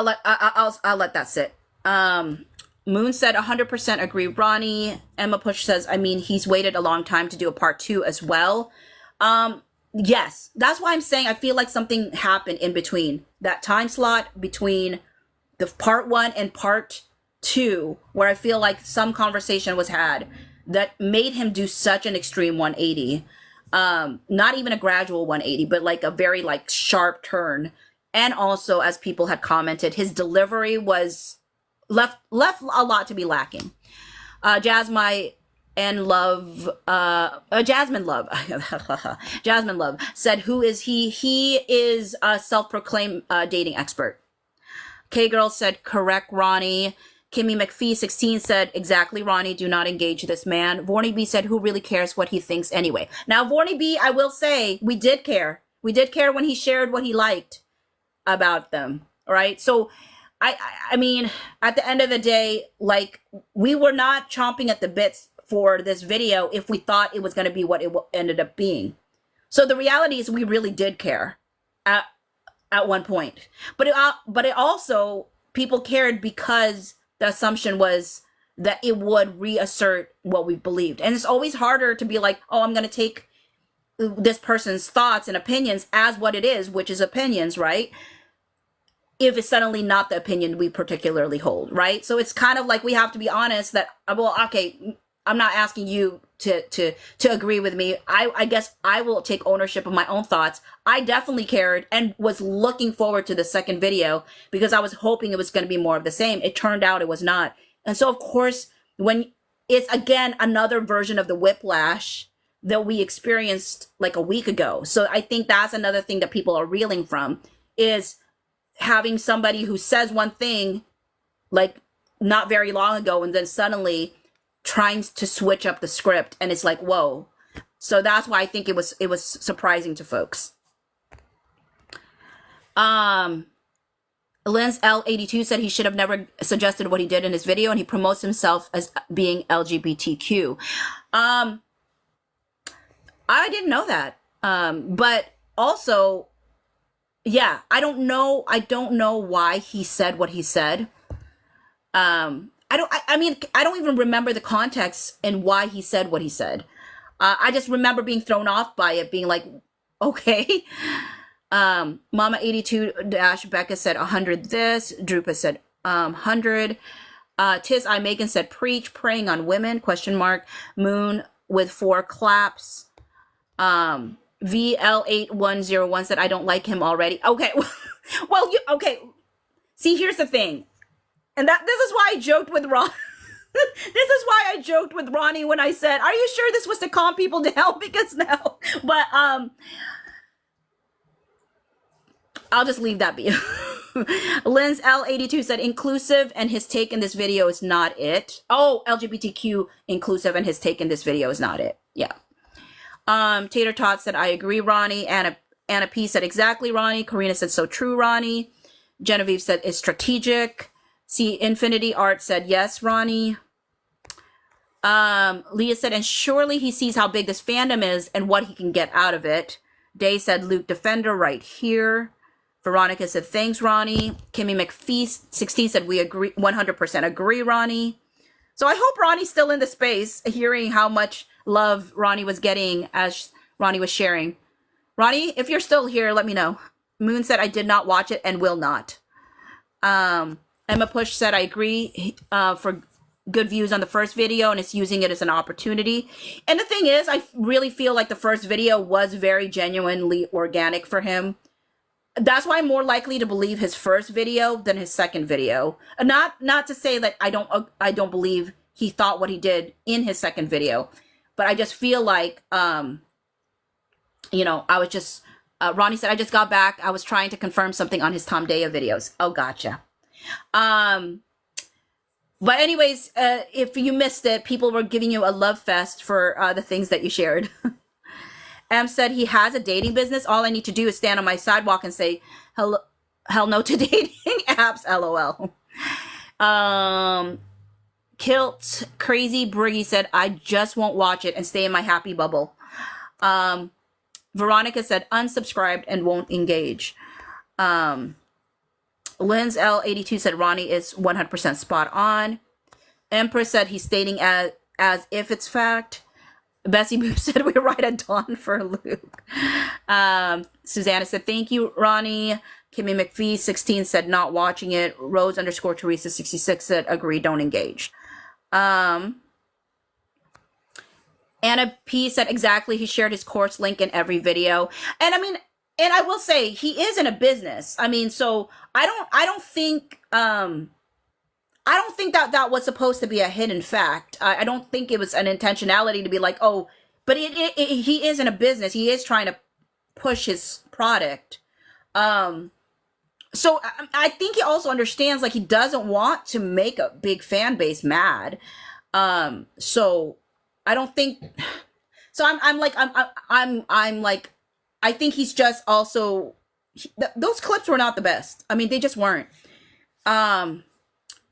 let that sit. Moon said 100% agree, Ronnie. Emma Push says, I mean, he's waited a long time to do a part 2 as well. Yes, that's why I'm saying I feel like something happened in between that time slot between the part 1 and part 2, where I feel like some conversation was had that made him do such an extreme 180. Not even a gradual 180, but like a very like sharp turn. And also, as people had commented, his delivery was left a lot to be lacking. Jasmine Love said, who is he? He is a self-proclaimed dating expert. K-Girl said, correct, Ronnie. Kimmy McPhee 16 said, exactly, Ronnie, do not engage this man. Vorney B said, who really cares what he thinks anyway? Now, Vorney B, I will say, we did care. We did care when he shared what he liked about them, right? So I mean, at the end of the day, like, we were not chomping at the bits for this video if we thought it was going to be what it ended up being. So the reality is we really did care at one point, but it also, people cared because the assumption was that it would reassert what we believed. And it's always harder to be like, oh, I'm going to take this person's thoughts and opinions as what it is, which is opinions, right? If it's suddenly not the opinion we particularly hold, right? So it's kind of like we have to be honest that, well, okay, I'm not asking you to agree with me. I guess I will take ownership of my own thoughts. I definitely cared and was looking forward to the second video because I was hoping it was going to be more of the same. It turned out it was not. And so, of course, when it's, again, another version of the whiplash that we experienced like a week ago. So I think that's another thing that people are reeling from, is having somebody who says one thing like not very long ago and then suddenly trying to switch up the script, and it's like, whoa. So that's why I think it was surprising to folks. Lens L82 said he should have never suggested what he did in his video, and he promotes himself as being LGBTQ. I didn't know that. But also, yeah, I don't know why he said what he said. I mean, I don't even remember the context and why he said what he said. I just remember being thrown off by it, being like, okay. Mama 82 dash Becca said 100 this. Drupa said 100. Tis I Megan said preach, praying on women, question mark. Moon with 4 claps. VL8101 said I don't like him already. Okay. Well, okay. See, here's the thing. And this is why I joked with Ron. This is why I joked with Ronnie when I said, are you sure this was to calm people down? Because no. But I'll just leave that be. Lens L82 said inclusive and his take in this video is not it. Oh, LGBTQ inclusive and his take in this video is not it. Yeah. Tater Tot said, I agree, Ronnie. Anna P said, exactly, Ronnie. Karina said, so true, Ronnie. Genevieve said, it's strategic. See, Infinity Art said, yes, Ronnie. Leah said, and surely he sees how big this fandom is and what he can get out of it. Day said, Luke Defender right here. Veronica said, thanks, Ronnie. Kimmy McPhee 16 said, we agree, 100% agree, Ronnie. So I hope Ronnie's still in the space, hearing how much love Ronnie was getting as Ronnie was sharing. Ronnie, if you're still here, let me know. Moon said, I did not watch it and will not. Emma Push said, I agree for good views on the first video, and it's using it as an opportunity. And the thing is, I really feel like the first video was very genuinely organic for him. That's why I'm more likely to believe his first video than his second video. Not to say that I don't believe he thought what he did in his second video, but I just feel like, I was just, Ronnie said, I just got back. I was trying to confirm something on his Tom Daya videos. Oh, gotcha. But anyways, if you missed it, people were giving you a love fest for the things that you shared. M said he has a dating business. All I need to do is stand on my sidewalk and say, hell no to dating apps, LOL. Kilt Crazy Briggy said, I just won't watch it and stay in my happy bubble. Veronica said, unsubscribed and won't engage. Lens L82 said, Ronnie is 100% spot on. Empress said, he's stating as if it's fact. Bessie Boo said, we're right at dawn for Luke. Susanna said, thank you, Ronnie. Kimmy McPhee 16 said, not watching it. Rose _ Teresa 66 said, agree, don't engage. Anna P said, exactly, he shared his course link in every video. And I mean, and I will say, he is in a business. I mean, so I don't think that was supposed to be a hidden fact. I don't think it was an intentionality to be like, oh, but he is in a business. He is trying to push his product. So I think he also understands, like, he doesn't want to make a big fan base mad. So I don't think, so I'm like, I think he's just also, those clips were not the best. I mean, they just weren't.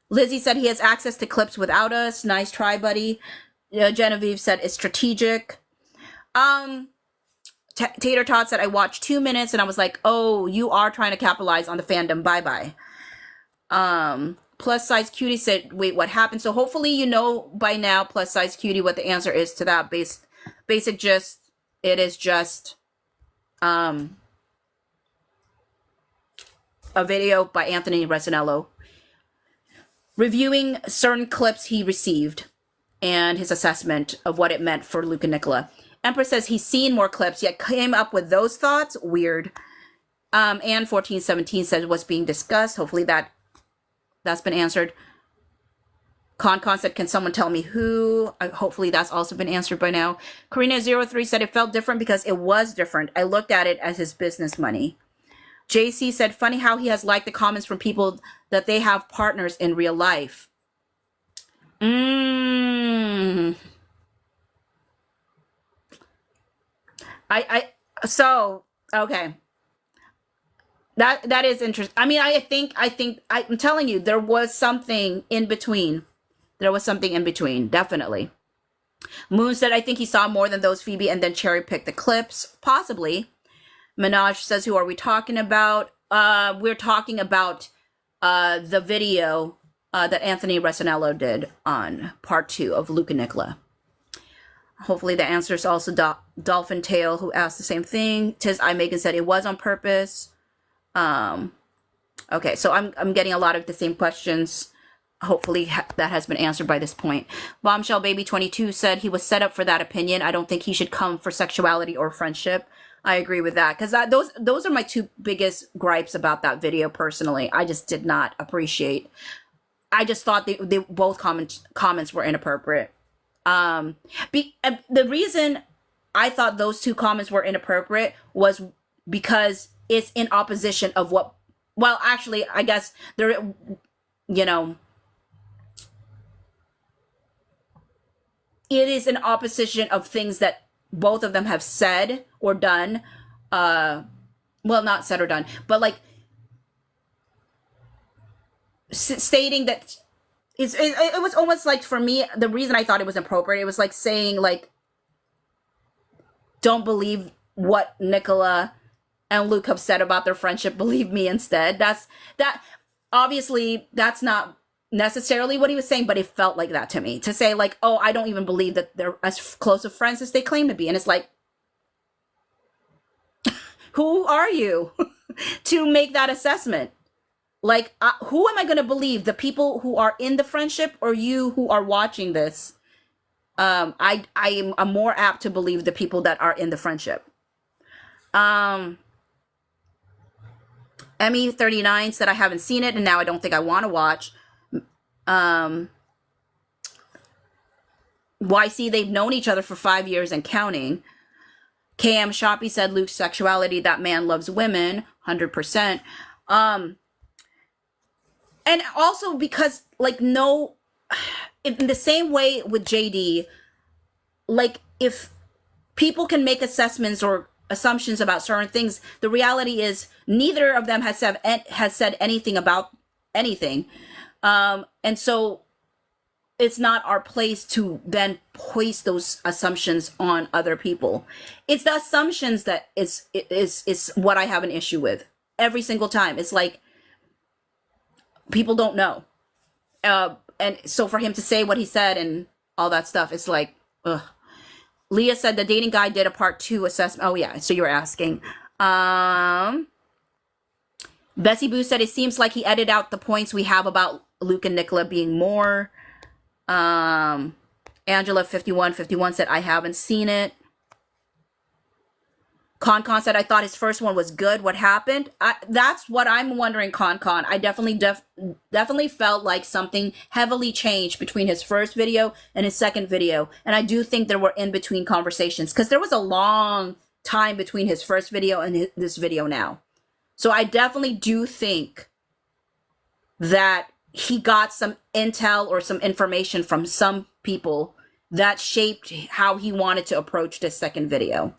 Lizzie said he has access to clips without us. Nice try, buddy. Genevieve said it's strategic. Tater Tot said, I watched 2 minutes and I was like, oh, you are trying to capitalize on the fandom. Bye-bye. Plus size cutie said, wait, what happened? So hopefully you know by now, plus size cutie, what the answer is to that basic gist. It is just a video by Anthony Recenello reviewing certain clips he received and his assessment of what it meant for Luke and Nicola. Empress says he's seen more clips, yet came up with those thoughts. Weird. And 1417 says what's being discussed. Hopefully that's been answered. Con said, can someone tell me who? Hopefully that's also been answered by now. Karina03 said it felt different because it was different. I looked at it as his business money. JC said, funny how he has liked the comments from people that they have partners in real life. So, okay. That is interesting. I mean, I'm telling you, there was something in between. Definitely. Moon said, I think he saw more than those, Phoebe, and then cherry picked the clips. Possibly. Minaj says, who are we talking about? We're talking about the video that Anthony Recenello did on part 2 of Luke and Nicola. Hopefully the answer is also Dolphin Tail, who asked the same thing. Tis I Megan said it was on purpose. Okay, so I'm getting a lot of the same questions. Hopefully that has been answered by this point. Bombshell Baby 22 said he was set up for that opinion. I don't think he should come for sexuality or friendship. I agree with that, because those are my two biggest gripes about that video personally. I just did not appreciate. I just thought they both comments were inappropriate. The reason I thought those two comments were inappropriate was because it's in opposition of what, well, actually, I guess there, you know, it is in opposition of things that both of them have said or done. Well, not said or done, but like stating that it was almost like, for me, the reason I thought it was appropriate, it was like saying, like, don't believe what Nicola and Luke have said about their friendship, believe me instead. Obviously that's not necessarily what he was saying, but it felt like that to me, to say like, oh, I don't even believe that they're as close of friends as they claim to be. And it's like, who are you to make that assessment? Like, who am I going to believe? The people who are in the friendship, or you who are watching this? I'm more apt to believe the people that are in the friendship. Emmy39 said, I haven't seen it, and now I don't think I want to watch. YC, they've known each other for 5 years and counting. KM Shoppy said, Luke's sexuality, that man loves women, 100%. And also because, like, no, in the same way with JD, like, if people can make assessments or assumptions about certain things, the reality is neither of them has said anything about anything. And so it's not our place to then hoist those assumptions on other people. It's the assumptions that is what I have an issue with every single time. It's like, people don't know. And so for him to say what he said and all that stuff, it's like, ugh. Leah said the dating guy did a part 2 assessment. Oh yeah, so you were asking. Bessie Boo said it seems like he edited out the points we have about Luke and Nicola being more. Angela 5151 said I haven't seen it. Con said, I thought his first one was good. What happened? That's what I'm wondering, Con. I definitely felt like something heavily changed between his first video and his second video. And I do think there were in-between conversations, because there was a long time between his first video and this video now. So I definitely do think that he got some intel or some information from some people that shaped how he wanted to approach this second video.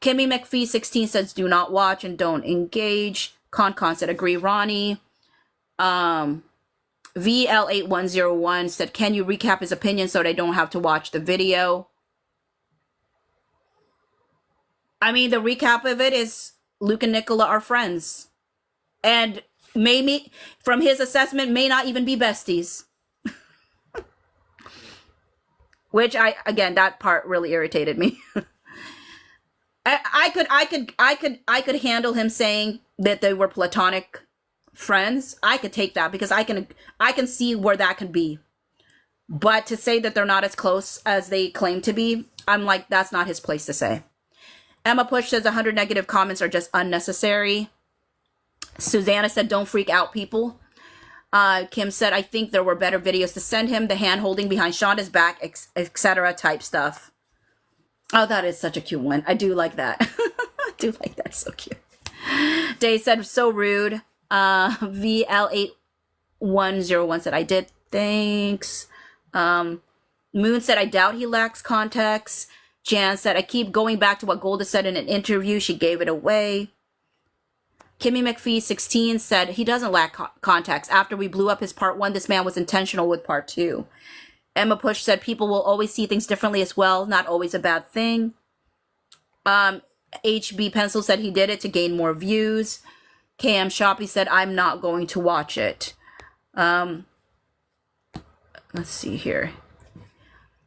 Kimmy McPhee 16 says, do not watch and don't engage. Con said, agree, Ronnie. VL8101 said, can you recap his opinion so they don't have to watch the video? I mean, the recap of it is Luke and Nicola are friends. And maybe from his assessment may not even be besties. Which again, that part really irritated me. I could handle him saying that they were platonic friends. I could take that because I can see where that could be. But to say that they're not as close as they claim to be, I'm like, that's not his place to say. Emma Push says 100 negative comments are just unnecessary. Susanna said, don't freak out, people. Kim said, I think there were better videos to send him. The hand holding behind Shonda's back, etc. type stuff. Oh, that is such a cute one. I do like that. I do like that. So cute. Day said, so rude. VL8101 said, I did. Thanks. Moon said, I doubt he lacks context. Jan said, I keep going back to what Golda said in an interview. She gave it away. Kimmy McPhee 16 said, he doesn't lack context. After we blew up his part 1, this man was intentional with part 2. Emma Push said, people will always see things differently as well. Not always a bad thing. HB Pencil said he did it to gain more views. KM Shoppy said, I'm not going to watch it. Let's see here.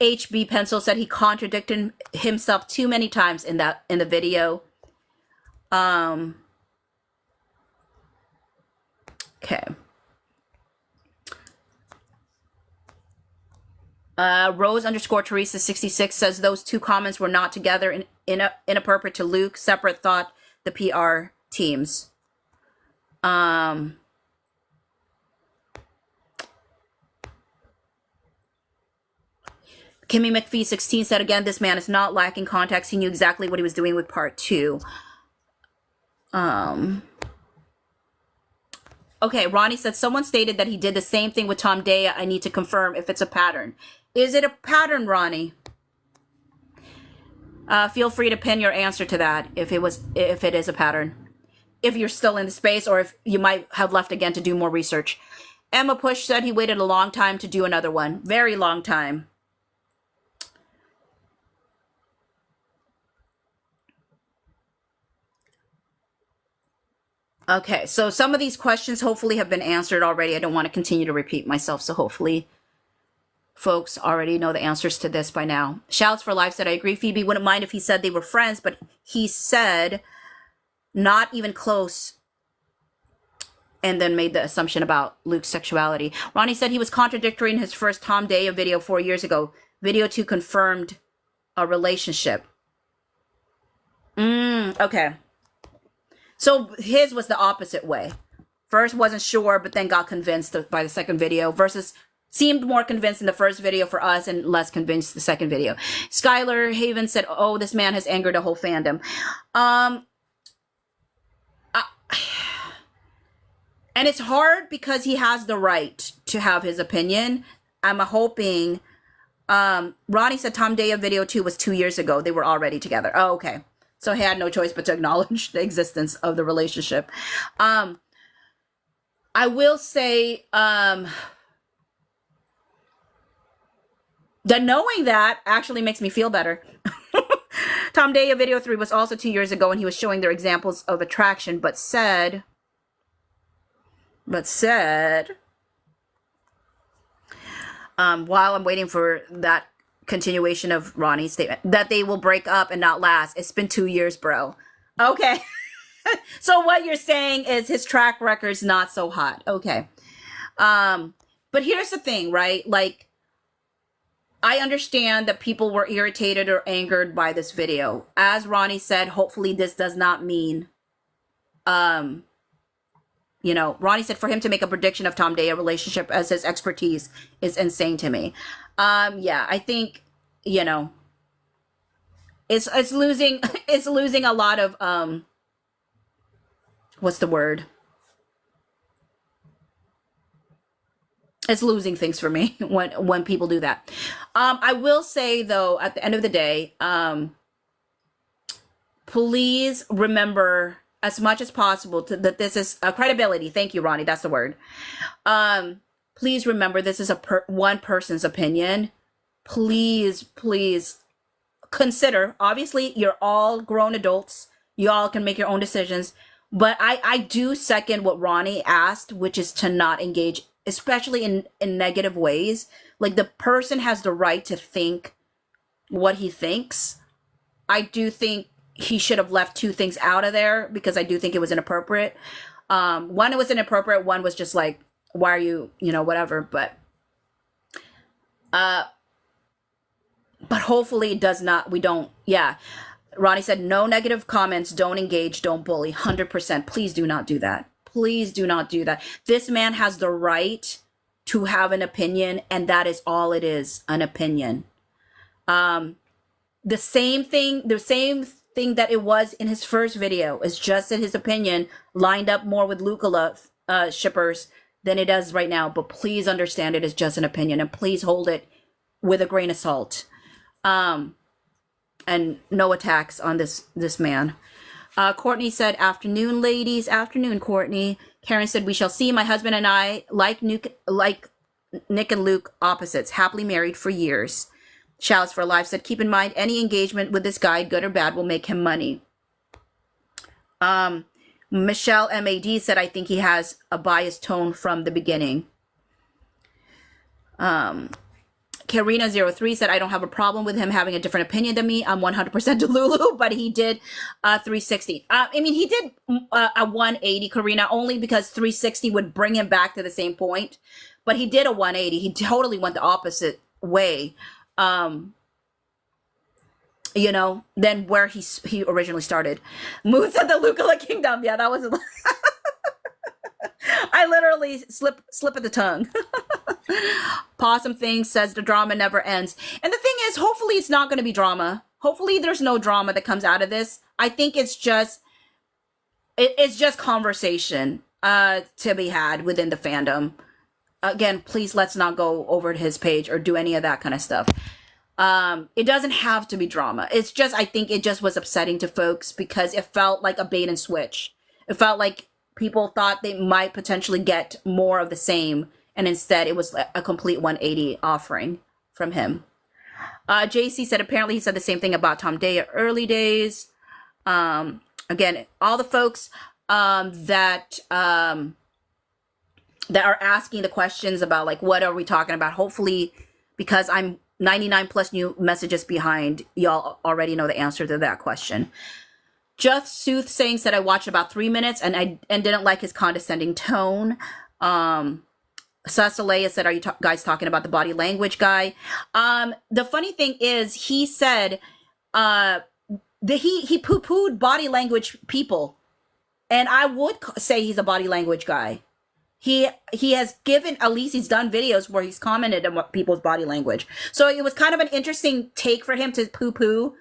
HB Pencil said he contradicted himself too many times in the video. Okay. Rose _ Teresa 66 says those two comments were not together, inappropriate to Luke. Separate thought, the PR teams. Kimmy McPhee 16 said, again, this man is not lacking context. He knew exactly what he was doing with part 2. Okay, Ronnie said, someone stated that he did the same thing with Tom Daya. I need to confirm if it's a pattern. Is it a pattern, Ronnie? Feel free to pin your answer to that if it is a pattern. If you're still in the space, or if you might have left again to do more research. Emma Push said he waited a long time to do another one. Very long time. Okay, so some of these questions hopefully have been answered already. I don't want to continue to repeat myself, so hopefully folks already know the answers to this by now. Shouts for Life said, I agree, Phoebe wouldn't mind if he said they were friends, but he said not even close, and then made the assumption about Luke's sexuality. Ronnie said he was contradictory in his first Tom Daya video 4 years ago. Video 2 confirmed a relationship. Okay. So his was the opposite way. First wasn't sure, but then got convinced by the second video, versus seemed more convinced in the first video for us and less convinced the second video. Skylar Haven said, oh, this man has angered a whole fandom. And it's hard because he has the right to have his opinion. I'm hoping, Ronnie said Tom Daya video 2 was 2 years ago. They were already together. Oh, okay. So he had no choice but to acknowledge the existence of the relationship. I will say that knowing that actually makes me feel better. Tom Daya video 3 was also 2 years ago, and he was showing their examples of attraction, but said, while I'm waiting for that continuation of Ronnie's statement, that they will break up and not last. It's been 2 years, bro. Okay. So what you're saying is his track record's not so hot. Okay. But here's the thing, right? Like, I understand that people were irritated or angered by this video. As Ronnie said, hopefully this does not mean, Ronnie said for him to make a prediction of Tom Daya relationship as his expertise is insane to me. Yeah, I think, it's losing a lot of, what's the word? It's losing things for me when people do that. I will say though, at the end of the day, please remember as much as possible that this is a credibility. Thank you, Ronnie. That's the word. Please remember this is one person's opinion. Please consider, obviously you're all grown adults. You all can make your own decisions. But I do second what Ronnie asked, which is to not engage, especially in negative ways. Like, the person has the right to think what he thinks. I do think he should have left two things out of there because I do think it was inappropriate. One, it was inappropriate. One was just like, why are you, whatever. But hopefully it does not, we don't, yeah. Ronnie said, no negative comments, don't engage, don't bully. 100%. Please do not do that. Please do not do that. This man has the right to have an opinion, and that is all it is, an opinion. The same thing that it was in his first video is just in his opinion, lined up more with Nicola shippers than it does right now. But please understand it is just an opinion, and please hold it with a grain of salt. And no attacks on this man. Courtney said, afternoon, ladies. Afternoon, Courtney. Karen said, we shall see. My husband and I, like Nick and Luke, opposites, happily married for years. Shouts for Life said, keep in mind, any engagement with this guy, good or bad, will make him money. Michelle MAD said, I think he has a biased tone from the beginning. Karina03 said, I don't have a problem with him having a different opinion than me. I'm 100% Delulu, but he did 360. He did a 180, Karina, only because 360 would bring him back to the same point. But he did a 180. He totally went the opposite way, than where he originally started. Moon said the Lucala Kingdom. Yeah, that was... I literally slip of the tongue. Possum Thing says the drama never ends. And the thing is, hopefully it's not going to be drama. Hopefully there's no drama that comes out of this. I think it's just conversation to be had within the fandom. Again, please let's not go over to his page or do any of that kind of stuff. It doesn't have to be drama. It's just, I think it just was upsetting to folks because it felt like a bait and switch. It felt like people thought they might potentially get more of the same, and instead it was a complete 180 offering from him. JC said apparently he said the same thing about Tom Day early days. Again, all the folks that are asking the questions about like what are we talking about, hopefully because I'm 99 plus new messages behind, y'all already know the answer to that question. Just Soothsaying said I watched about 3 minutes and didn't like his condescending tone. Sasalea said, are you guys talking about the body language guy? The funny thing is, he said that he poo-pooed body language people, and I would say he's a body language guy. He has given, at least he's done videos where he's commented on people's body language. So it was kind of an interesting take for him to poo-poo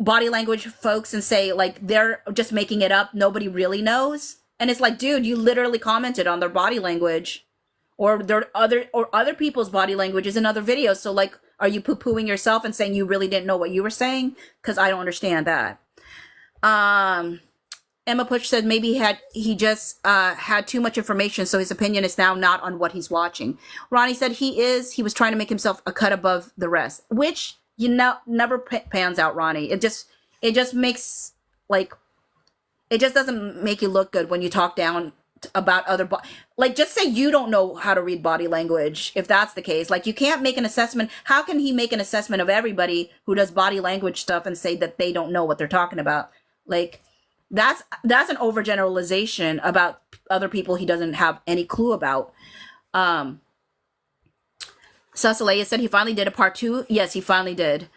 body language folks and say like they're just making it up, nobody really knows. And it's like, dude, you literally commented on their body language or other people's body languages in other videos. So like, are you poo-pooing yourself and saying you really didn't know what you were saying? Because I don't understand that. Emma Push said maybe he just had too much information, so his opinion is now not on what he's watching. Ronnie said he was trying to make himself a cut above the rest, which never pans out, Ronnie. It just makes like, it just doesn't make you look good when you talk down about other like just say you don't know how to read body language if that's the case. Like you can't make an assessment. How can he make an assessment of everybody who does body language stuff and say that they don't know what they're talking about? Like that's an overgeneralization about other people he doesn't have any clue about. Sasalea said he finally did a part 2. Yes, he finally did.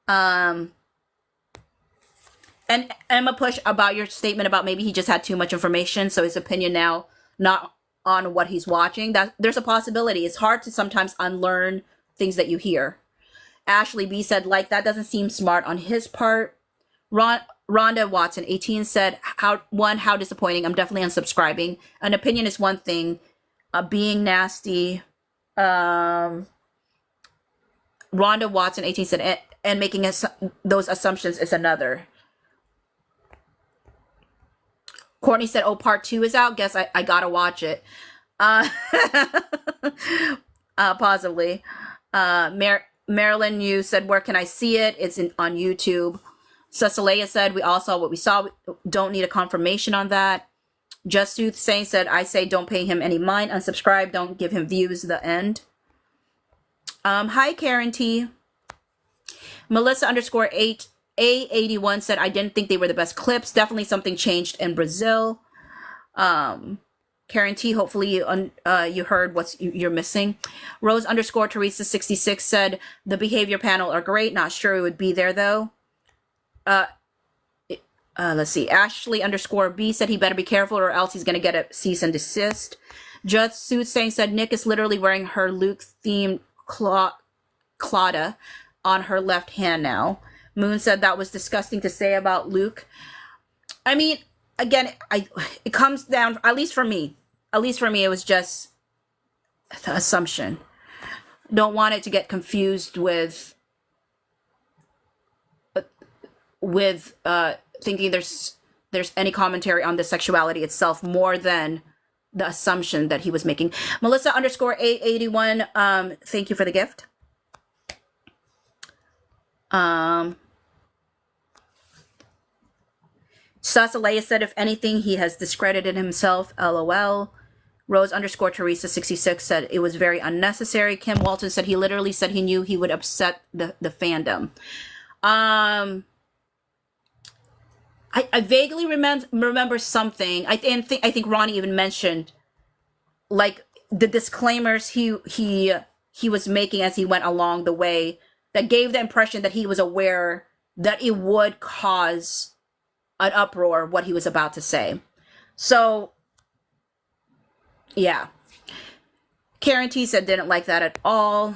And Emma Push, about your statement about maybe he just had too much information, so his opinion now not on what he's watching. That there's a possibility. It's hard to sometimes unlearn things that you hear. Ashley B said, like, that doesn't seem smart on his part. Rhonda Watson 18 said, how disappointing. I'm definitely unsubscribing. An opinion is one thing. Being nasty. Rhonda Watson 18 said, and making those assumptions is another. Courtney said, oh, part 2 is out. Guess I gotta watch it. Possibly. Marilyn, you said, where can I see it? It's on YouTube. Cecilia said, we all saw what we saw. We don't need a confirmation on that. Just Soothsaying said, I say don't pay him any mind. Unsubscribe. Don't give him views. The end. Hi, Karen T. Melissa _ 8 A81 said, I didn't think they were the best clips. Definitely something changed in Brazil. Karen T, hopefully you heard what you're missing. Rose _ Teresa 66 said, the behavior panel are great. Not sure it would be there though. Let's see. Ashley _ B said he better be careful or else he's going to get a cease and desist. Just Soothsaying said, Nick is literally wearing her Luke themed Claudia on her left hand now. Moon said that was disgusting to say about Luke. I mean, again, it comes down, at least for me, it was just the assumption. Don't want it to get confused with thinking there's any commentary on the sexuality itself more than the assumption that he was making. Melissa _ A81, thank you for the gift. Cecilia said, if anything, he has discredited himself. LOL. Rose _ Teresa 66 said it was very unnecessary. Kim Walton said he literally said he knew he would upset the fandom. I vaguely remember something. I think Ronnie even mentioned, like, the disclaimers he was making as he went along the way that gave the impression that he was aware that it would cause an uproar what he was about to say. So, yeah. Karen T said didn't like that at all.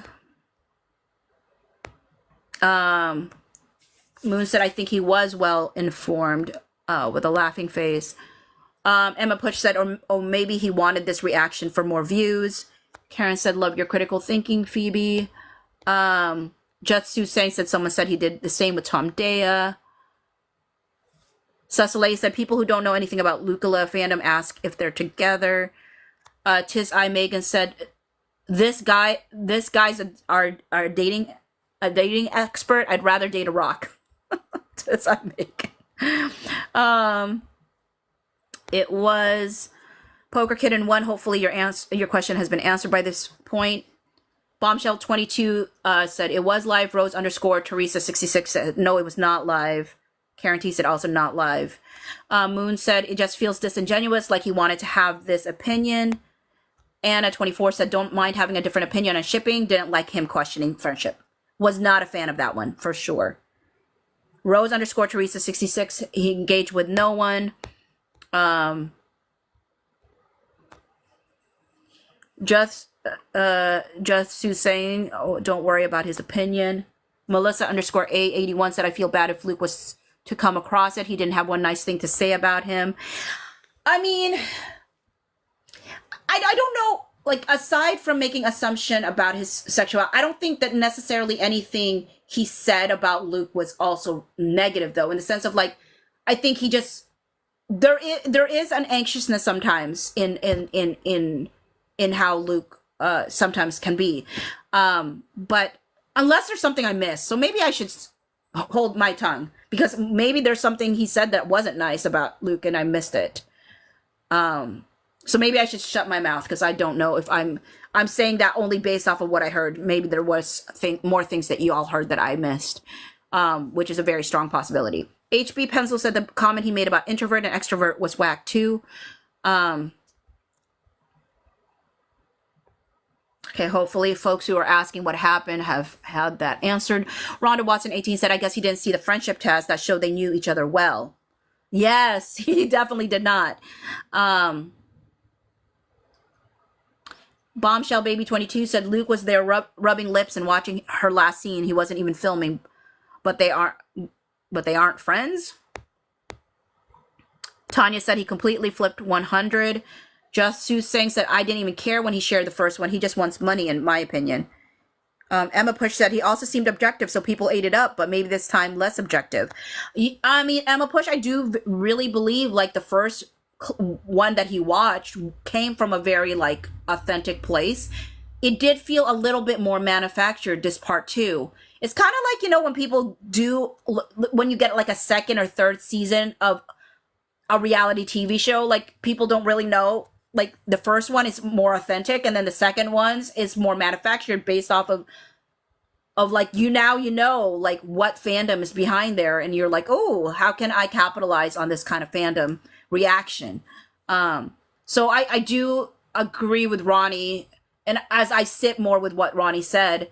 Moon said, I think he was well informed, with a laughing face. Emma Push said, oh, maybe he wanted this reaction for more views. Karen said, love your critical thinking, Phoebe. Just Soothsaying said someone said he did the same with Tom Dea. Cecily said, people who don't know anything about Nicola fandom ask if they're together. Tis I Megan said, this guy's our dating expert. I'd rather date a rock. Tis I Megan. It was Poker Kid in 1. Hopefully your question has been answered by this point. Bombshell 22 said it was live. Rose _ Teresa 66 said no, it was not live. Karen T said also not live. Moon said it just feels disingenuous, like he wanted to have this opinion. Anna 24 said don't mind having a different opinion on shipping. Didn't like him questioning friendship. Was not a fan of that one for sure. Rose _ Teresa 66, he engaged with no one. Just Soothsaying, oh, don't worry about his opinion. Melissa _ A81 said, I feel bad if Luke was to come across it. He didn't have one nice thing to say about him. I mean, I don't know, like, aside from making assumption about his sexuality, I don't think that necessarily anything he said about Luke was also negative, though, in the sense of, like, I think he just, there is an anxiousness sometimes in how Luke sometimes can be. But unless there's something I missed, so maybe I should hold my tongue, because maybe there's something he said that wasn't nice about Luke and I missed it. So maybe I should shut my mouth, because I don't know if I'm saying that only based off of what I heard. Maybe there was more things that you all heard that I missed, which is a very strong possibility. HB Pencil said the comment he made about introvert and extrovert was whack too. Okay, hopefully folks who are asking what happened have had that answered. Rhonda Watson 18 said, I guess he didn't see the friendship test that showed they knew each other well. Yes, he definitely did not. Bombshell Baby 22 said Luke was there rubbing lips and watching her last scene. He wasn't even filming, but they aren't friends. Tanya said he completely flipped 100. Just Soothsaying said, I didn't even care when he shared the first one. He just wants money, in my opinion. Emma Push said he also seemed objective, so people ate it up, but maybe this time less objective. I mean, Emma Push, I do really believe, like, the first one that he watched came from a very, like, authentic place. it did feel a little bit more manufactured, this part two. It's kind of like, when people do, when you get like a second or third season of a reality TV show, like people don't really know, like the first one is more authentic and then the second one's is more manufactured based off of like, like what fandom is behind there, and you're like, oh, how can I capitalize on this kind of fandom reaction? So I do agree with Ronnie, and as I sit more with what Ronnie said,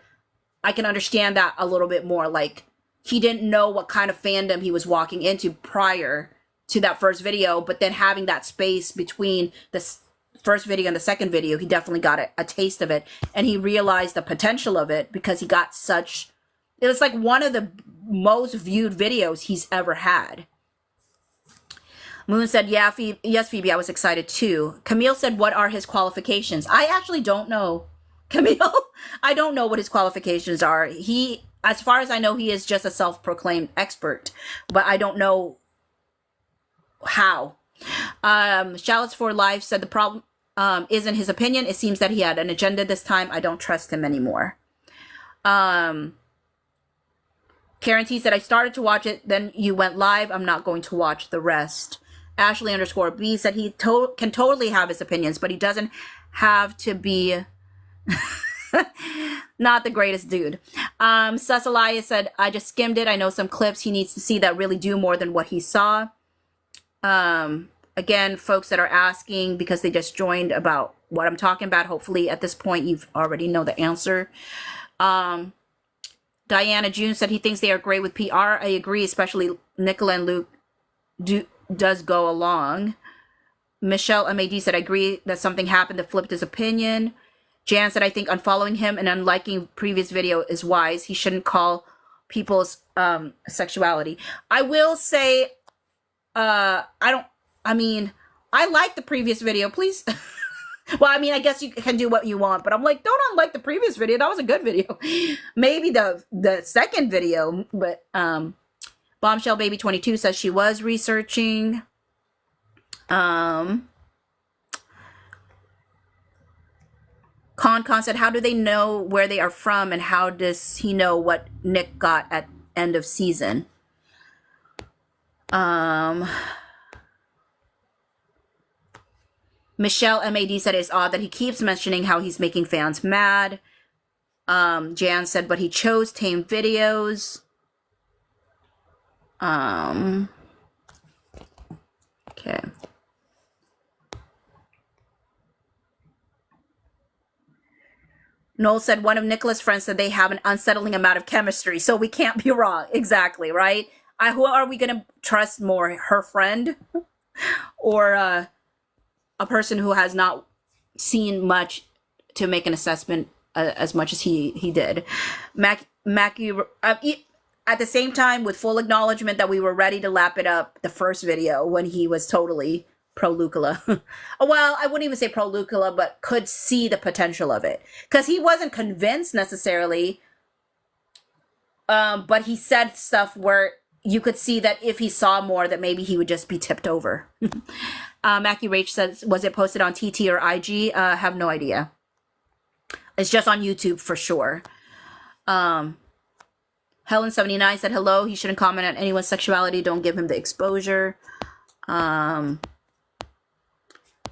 I can understand that a little bit more. Like, he didn't know what kind of fandom he was walking into prior to that first video, but then having that space between the first video and the second video, he definitely got a taste of it, and he realized the potential of it because he got it was like one of the most viewed videos he's ever had. Moon said, yeah, yes, Phoebe, I was excited too. Camille said, what are his qualifications? I actually don't know, Camille. I don't know what his qualifications are. As far as I know, he is just a self-proclaimed expert, but I don't know how. Shallots for Life said the problem isn't his opinion. It seems that he had an agenda this time. I don't trust him anymore. Karen T said, I started to watch it, then you went live. I'm not going to watch the rest. Ashley_B said he can totally have his opinions, but he doesn't have to be not the greatest dude. Cecilia said, I just skimmed it. I know some clips he needs to see that really do more than what he saw. Again, folks that are asking because they just joined about what I'm talking about, hopefully at this point you've already know the answer. Diana June said he thinks they are great with PR. I agree, especially Nicola and Luke does go along. Michelle MAD said, I agree that something happened that flipped his opinion. Jan said, I think unfollowing him and unliking previous video is wise. He shouldn't call people's sexuality. I will say, I like the previous video, please. Well, I guess you can do what you want, but I'm like, don't unlike the previous video. That was a good video. Maybe the second video, but Bombshell Baby 22 says she was researching. Con said, how do they know where they are from, and how does he know what Nick got at end of season? Michelle MAD said it's odd that he keeps mentioning how he's making fans mad. Jan said, but he chose tame videos. Okay. Noel said one of Nicola's friends said they have an unsettling amount of chemistry, so we can't be wrong. Exactly, right? Who are we going to trust more, her friend or a person who has not seen much to make an assessment as much as he did? Mackie, at the same time, with full acknowledgement that we were ready to lap it up the first video when he was totally pro-Lucula. Well, I wouldn't even say pro-Lucula, but could see the potential of it. Because he wasn't convinced necessarily, but he said stuff where you could see that if he saw more, that maybe he would just be tipped over. Mackie Rach says, was it posted on TT or IG? Have no idea. It's just on YouTube for sure. Helen79 said, hello, he shouldn't comment on anyone's sexuality. Don't give him the exposure.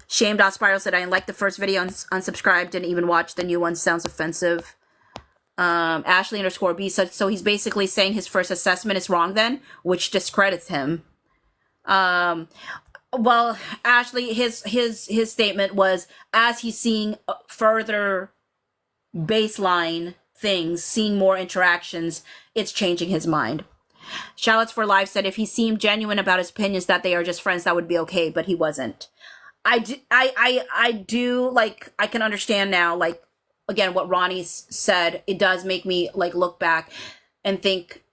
Shame.Spiral said, I didn't like the first video, unsubscribed, didn't even watch the new one. Sounds offensive. Ashley_B said, so he's basically saying his first assessment is wrong then, which discredits him. Well, Ashley, his statement was, as he's seeing further baseline things, seeing more interactions, it's changing his mind. Shallots for Life said, if he seemed genuine about his opinions that they are just friends, that would be okay, but he wasn't. I do, like, I can understand now, like, again, what Ronnie said, it does make me, like, look back and think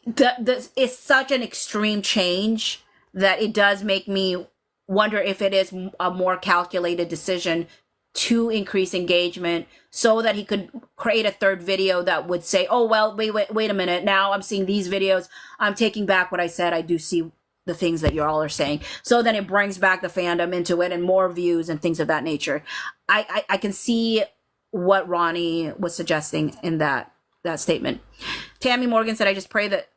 that this is such an extreme change that it does make me wonder if it is a more calculated decision to increase engagement so that he could create a third video that would say, oh, well, wait a minute. Now I'm seeing these videos. I'm taking back what I said. I do see the things that you all are saying. So then it brings back the fandom into it and more views and things of that nature. I can see what Ronnie was suggesting in that statement. Tammy Morgan said, I just pray that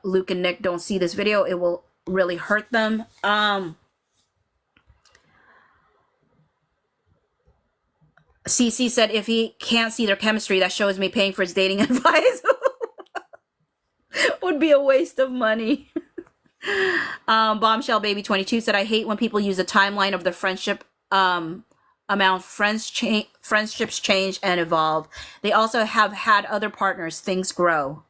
Luke and Nick don't see this video. It will really hurt them. CC said, if he can't see their chemistry, that shows me paying for his dating advice would be a waste of money. Bombshell Baby 22 said, I hate when people use a timeline of the friendship amount. Friendships change and evolve. They also have had other partners. Things grow.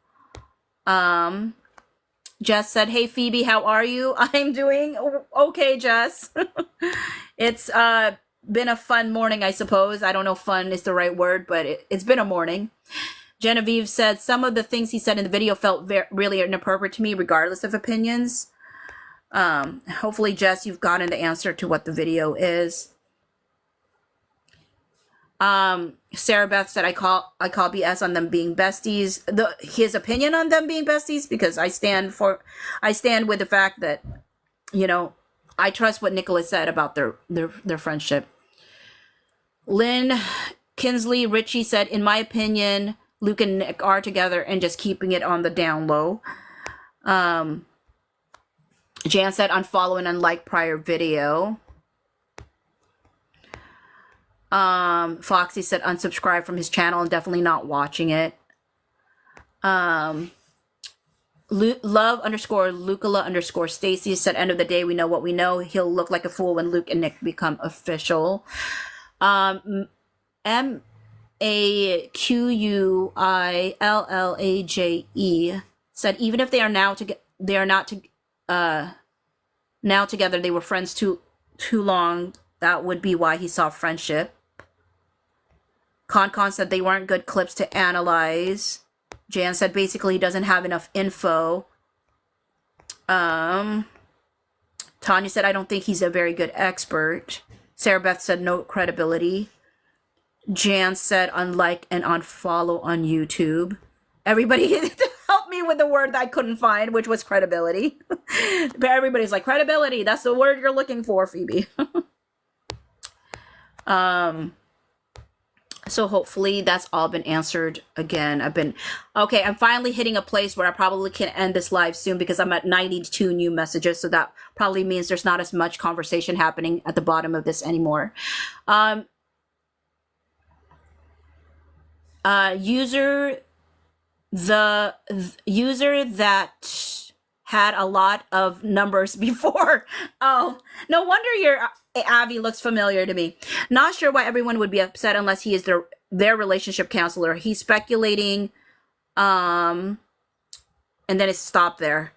Jess said, hey Phoebe, how are you? I'm doing okay, Jess. It's been a fun morning, I suppose. I don't know if fun is the right word, but it's been a morning. Genevieve said, some of the things he said in the video felt really inappropriate to me, regardless of opinions. Hopefully, Jess, you've gotten the answer to what the video is. Sarah Beth said, I call BS on them being besties. His opinion on them being besties, because I stand with the fact that, you know, I trust what Nicola said about their friendship. Lynn Kinsley Ritchie said, in my opinion, Luke and Nick are together and just keeping it on the down low. Jan said, unfollow and unlike prior video. Foxy said, unsubscribe from his channel and definitely not watching it. Love_Nicola_Stacy said, end of the day, we know what we know. He'll look like a fool when Luke and Nick become official. MAQUILLAJE said, even if they are now together, they were friends too long. That would be why he saw friendship. Con said they weren't good clips to analyze. Jan said basically he doesn't have enough info. Tanya said, I don't think he's a very good expert. Sarah Beth said no credibility. Jan said unlike and unfollow on YouTube. Everybody help me with the word that I couldn't find, which was credibility. But everybody's like, credibility, that's the word you're looking for, Phoebe. So hopefully that's all been answered. Again, I'm finally hitting a place where I probably can end this live soon, because I'm at 92 new messages. So that probably means there's not as much conversation happening at the bottom of this anymore. User that had a lot of numbers before. Oh, no wonder your Avi looks familiar to me. Not sure why everyone would be upset unless he is their relationship counselor. He's speculating, and then it stopped there.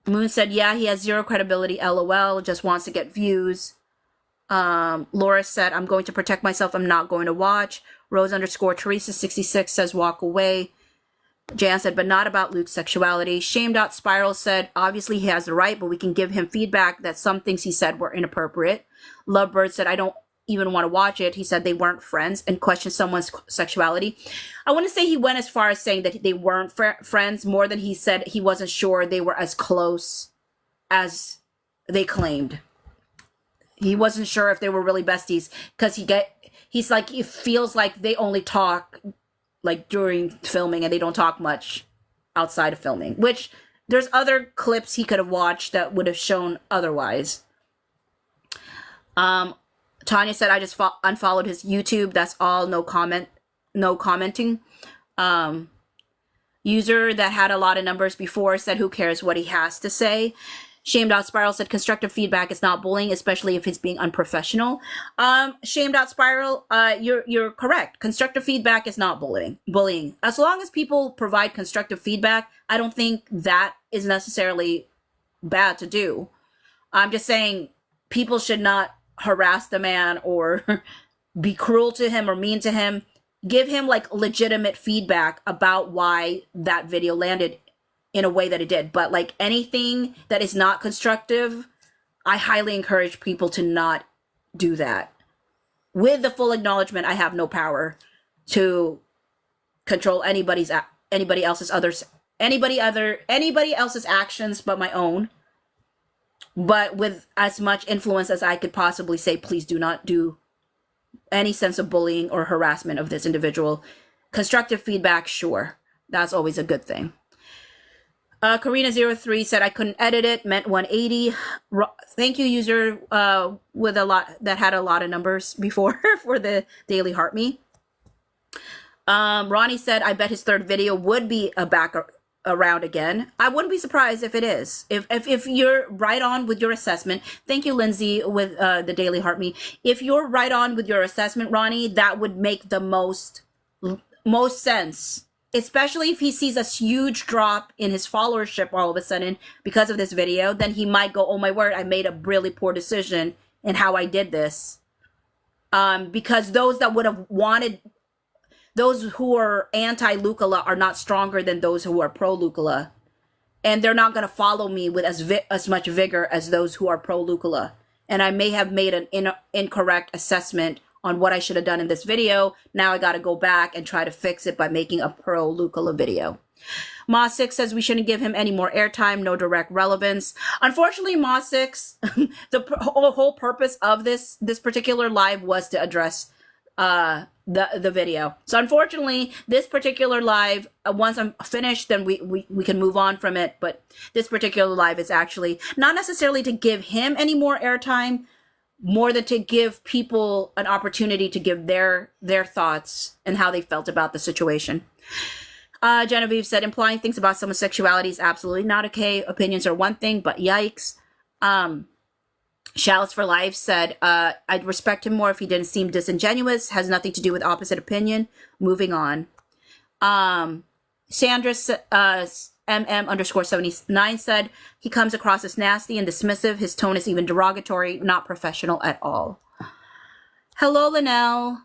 Moon said, yeah, he has zero credibility, LOL, just wants to get views. Laura said, I'm going to protect myself, I'm not going to watch. Rose_Teresa66 says, walk away. Jan said, but not about Luke's sexuality. Shame.Spiral said, obviously he has the right, but we can give him feedback that some things he said were inappropriate. Lovebird said, I don't even want to watch it. He said they weren't friends and questioned someone's sexuality. I wouldn't say he went as far as saying that they weren't friends, more than he said he wasn't sure they were as close as they claimed. He wasn't sure if they were really besties, because he's like, it feels like they only talk like during filming and they don't talk much outside of filming, which there's other clips he could have watched that would have shown otherwise. Tanya said, I just unfollowed his YouTube. That's all. No commenting. User that had a lot of numbers before said, who cares what he has to say? Shame.Spiral said, constructive feedback is not bullying, especially if it's being unprofessional. Shame.Spiral, you're correct. Constructive feedback is not bullying. As long as people provide constructive feedback, I don't think that is necessarily bad to do. I'm just saying people should not harass the man or be cruel to him or mean to him. Give him like legitimate feedback about why that video landed in a way that it did. But like anything that is not constructive, I highly encourage people to not do that. With the full acknowledgement, I have no power to control anybody else's actions but my own. but with as much influence as I could possibly say, please do not do any sense of bullying or harassment of this individual. Constructive feedback, sure. That's always a good thing. Karina03 said I couldn't edit it, meant 180. Thank you, user with a lot that had a lot of numbers before for the Daily Heart Me. Ronnie said I bet his third video would be back around again. I wouldn't be surprised if it is. If you're right on with your assessment. Thank you, Lindsay, with the Daily Heart Me. If you're right on with your assessment, Ronnie, that would make the most sense. Especially if he sees a huge drop in his followership all of a sudden because of this video, then he might go, oh my word, I made a really poor decision in how I did this. Because those that would have wanted, those who are anti-Nicola are not stronger than those who are pro-Nicola. And they're not going to follow me with as much vigor as those who are pro-Nicola. And I may have made an incorrect assessment on what I should have done in this video. Now I got to go back and try to fix it by making a pro-Nicola video. Ma6 says we shouldn't give him any more airtime, no direct relevance. Unfortunately, Ma6, the whole purpose of this particular live was to address the video. So unfortunately, this particular live, once I'm finished, then we can move on from it. But this particular live is actually not necessarily to give him any more airtime, more than to give people an opportunity to give their thoughts and how they felt about the situation. Genevieve said, implying things about someone's sexuality is absolutely not okay. Opinions are one thing, but yikes. Shallots for Life said, I'd respect him more if he didn't seem disingenuous. Has nothing to do with opposite opinion. Moving on. Sandra MM_79 said, he comes across as nasty and dismissive. His tone is even derogatory, not professional at all. Hello, Linnell.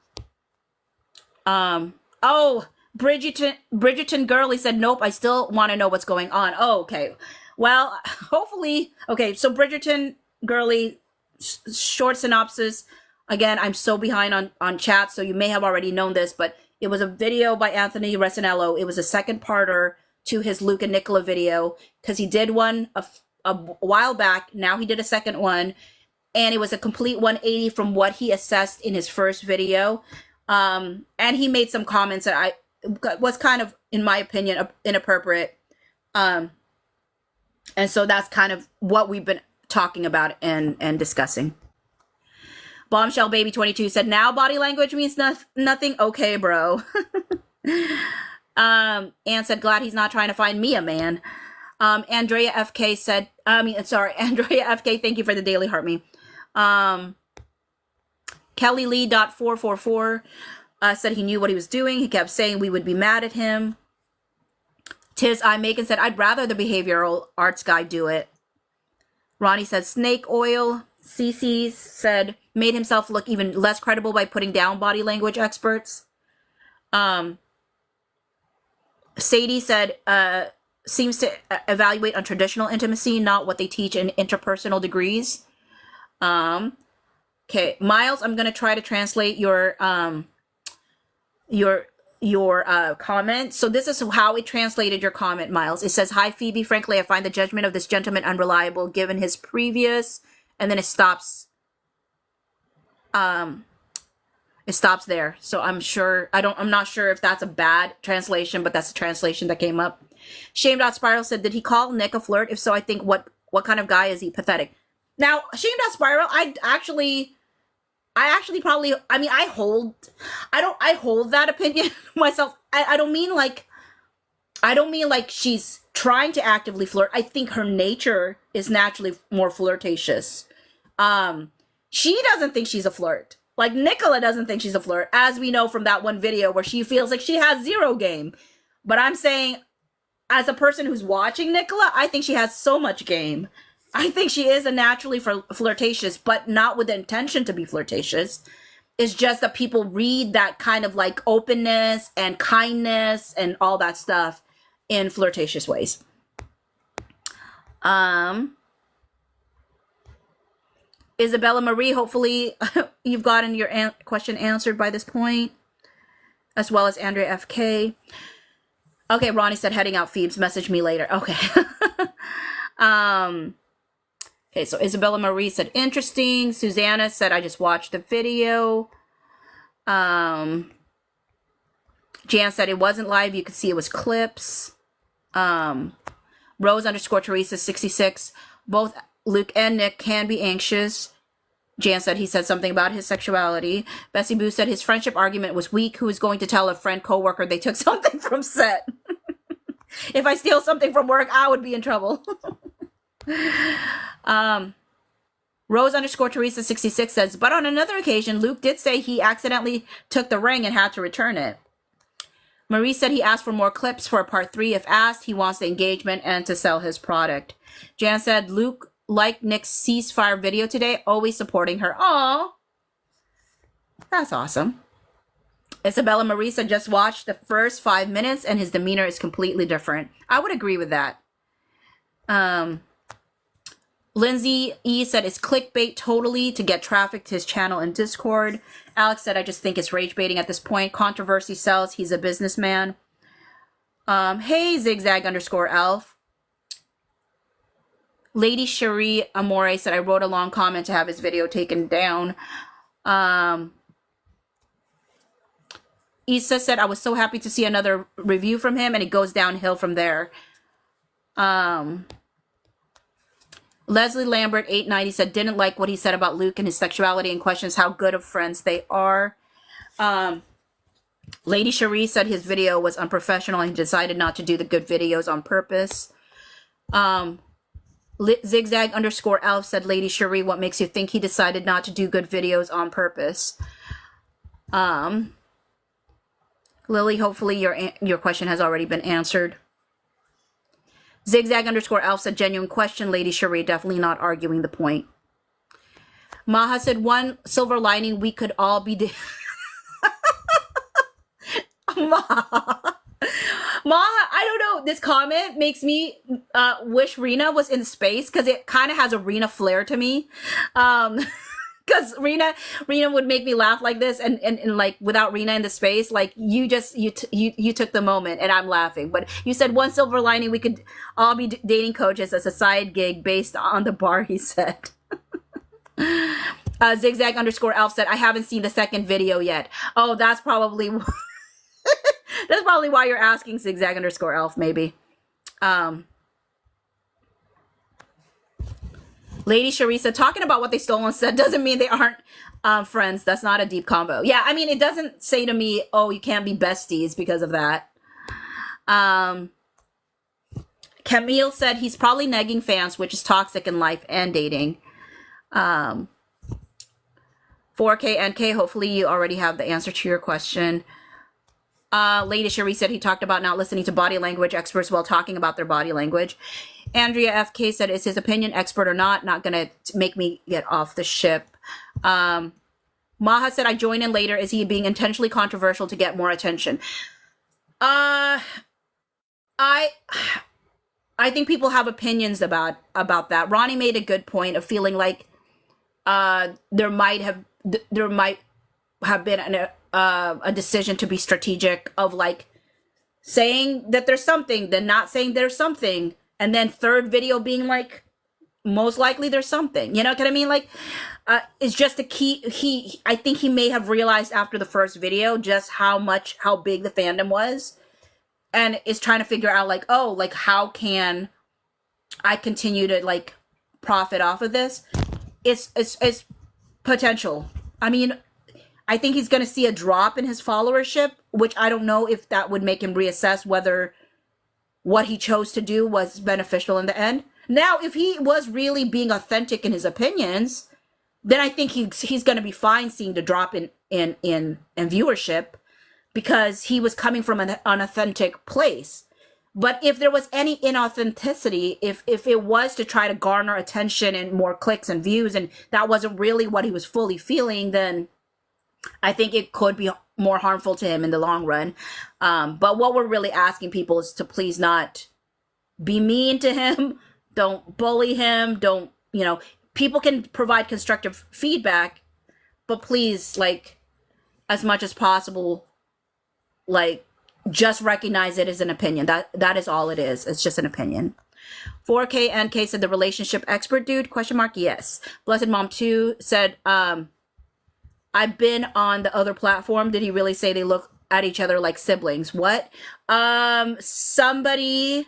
Oh, Bridgerton Girly said, nope, I still want to know what's going on. Oh, okay. Well, hopefully, okay, so Bridgerton Girly, short synopsis. Again, I'm so behind on chat, so you may have already known this, but it was a video by Anthony Recenello. It was a second parter to his Luke and Nicola video, because he did one a while back. Now he did a second one, and it was a complete 180 from what he assessed in his first video. And he made some comments that was kind of, in my opinion, inappropriate. And so that's kind of what we've been talking about and discussing. Bombshell Baby 22 said, now body language means nothing. Okay, bro. Anne said, glad he's not trying to find me a man. Andrea FK said, Andrea FK, thank you for the Daily Heart Me. Kelly Lee.444 said he knew what he was doing. He kept saying we would be mad at him. Tiz I Macon said, I'd rather the behavioral arts guy do it. Ronnie said, snake oil. CC said, made himself look even less credible by putting down body language experts. Sadie said, seems to evaluate on traditional intimacy, not what they teach in interpersonal degrees. Okay, Miles, I'm going to try to translate your comment. So this is how it translated your comment, Miles. It says, hi, Phoebe. Frankly, I find the judgment of this gentleman unreliable given his previous, and then it stops. It stops there. So I'm not sure if that's a bad translation, but that's the translation that came up. Shame.Spiral said, did he call Nick a flirt? If so, I think what kind of guy is he? Pathetic. Now, Shame.Spiral, I hold that opinion myself. I don't mean like she's trying to actively flirt. I think her nature is naturally more flirtatious. She doesn't think she's a flirt. Like, Nicola doesn't think she's a flirt, as we know from that one video where she feels like she has zero game. But I'm saying, as a person who's watching Nicola, I think she has so much game. I think she is a naturally flirtatious, but not with the intention to be flirtatious. It's just that people read that kind of like openness and kindness and all that stuff in flirtatious ways. Isabella Marie, hopefully you've gotten your question answered by this point, as well as Andrea FK. Okay, Ronnie said, heading out, Phoebes, message me later. Okay. Okay, so Isabella Marie said, interesting. Susanna said, I just watched the video. Jan said it wasn't live. You could see it was clips. Rose _ Teresa 66. Both Luke and Nick can be anxious. Jan said he said something about his sexuality. Bessie Boo said his friendship argument was weak. Who is going to tell a friend coworker they took something from set? If I steal something from work, I would be in trouble. Rose _ Teresa 66 says, but on another occasion, Luke did say he accidentally took the ring and had to return it. Marie said he asked for more clips for a part 3. If asked, he wants the engagement and to sell his product. Jan said, Luke liked Nick's ceasefire video today, always supporting her. Aw, that's awesome. Isabella Marie said, just watched the first 5 minutes and his demeanor is completely different. I would agree with that. Lindsay E said it's clickbait totally to get traffic to his channel and Discord. Alex said, I just think it's rage baiting at this point. Controversy sells. He's a businessman. Hey, zigzag _ elf. Lady Cherie Amore said, I wrote a long comment to have his video taken down. Issa said, I was so happy to see another review from him, and it goes downhill from there. Leslie Lambert 890 said, didn't like what he said about Luke and his sexuality and questions how good of friends they are. Lady Cherie said his video was unprofessional and he decided not to do the good videos on purpose. Zigzag _ elf said, Lady Cherie, what makes you think he decided not to do good videos on purpose? Lily, hopefully your question has already been answered. Zigzag _ elf said, genuine question. Lady Cherie, definitely not arguing the point. Maha said, one silver lining, we could all be... Maha, I don't know. This comment makes me wish Rena was in space because it kind of has a Rena flair to me. Because Rena would make me laugh like this, and like without Rena in the space, like you took the moment, and I'm laughing. But you said one silver lining, we could all be dating coaches as a side gig based on the bar. He said. Zigzag _ elf said, I haven't seen the second video yet. Oh, that's probably that's probably why you're asking, Zigzag _ elf. Maybe. Lady Sharisa, talking about what they stole on set doesn't mean they aren't friends. That's not a deep combo. Yeah, I mean, it doesn't say to me, oh, you can't be besties because of that. Camille said he's probably negging fans, which is toxic in life and dating. 4K NK, hopefully you already have the answer to your question. Lady Cherie said he talked about not listening to body language experts while talking about their body language. Andrea FK said, is his opinion expert or not gonna make me get off the ship. Maha said, I joined in later. Is he being intentionally controversial to get more attention? I think people have opinions about that. Ronnie made a good point of feeling like there might have been a decision to be strategic of like saying that there's something, then not saying there's something, and then third video being like, most likely there's something. You know what I mean? Like, it's just a key. I think he may have realized after the first video just how big the fandom was, and is trying to figure out like, oh, like how can I continue to like profit off of this? It's potential. I mean, I think he's going to see a drop in his followership, which I don't know if that would make him reassess whether what he chose to do was beneficial in the end. Now, if he was really being authentic in his opinions, then I think he's going to be fine seeing the drop in viewership because he was coming from an unauthentic place. But if there was any inauthenticity, if it was to try to garner attention and more clicks and views, and that wasn't really what he was fully feeling, then I think it could be more harmful to him in the long run. But what we're really asking people is to please not be mean to him. Don't bully him. Don't, people can provide constructive feedback, but please, like, as much as possible, like, just recognize it as an opinion. That is all it is. It's just an opinion. 4K NK said the relationship expert dude, question mark, yes. Blessed Mom 2 said, I've been on the other platform. Did he really say they look at each other like siblings? What? Somebody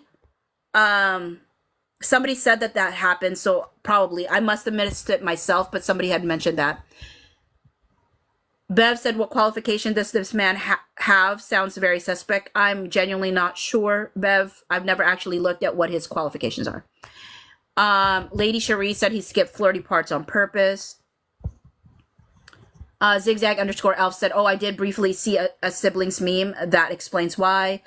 said that happened, so probably. I must have missed it myself, but somebody had mentioned that. Bev said, what qualification does this man have? Sounds very suspect. I'm genuinely not sure, Bev. I've never actually looked at what his qualifications are. Lady Cherie said he skipped flirty parts on purpose. Zigzag_Elf said, oh, I did briefly see a siblings meme. That explains why.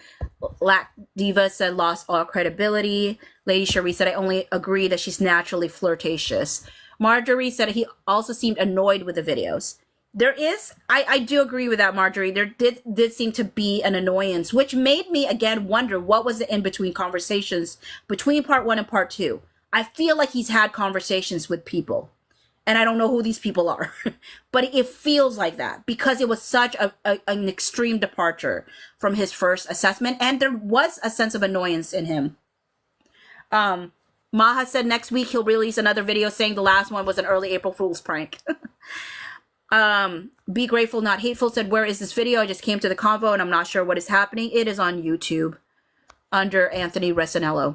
Lack Diva said, lost all credibility. Lady Cherie said, I only agree that she's naturally flirtatious. Marjorie said he also seemed annoyed with the videos. There is, I do agree with that, Marjorie. There did seem to be an annoyance, which made me, again, wonder what was the in-between conversations between part 1 and part 2. I feel like he's had conversations with people. And I don't know who these people are. But it feels like that because it was such an extreme departure from his first assessment. And there was a sense of annoyance in him. Maha said next week he'll release another video saying the last one was an early April Fool's prank. Be Grateful Not Hateful said, where is this video? I just came to the convo and I'm not sure what is happening. It is on YouTube under Anthony Recenello.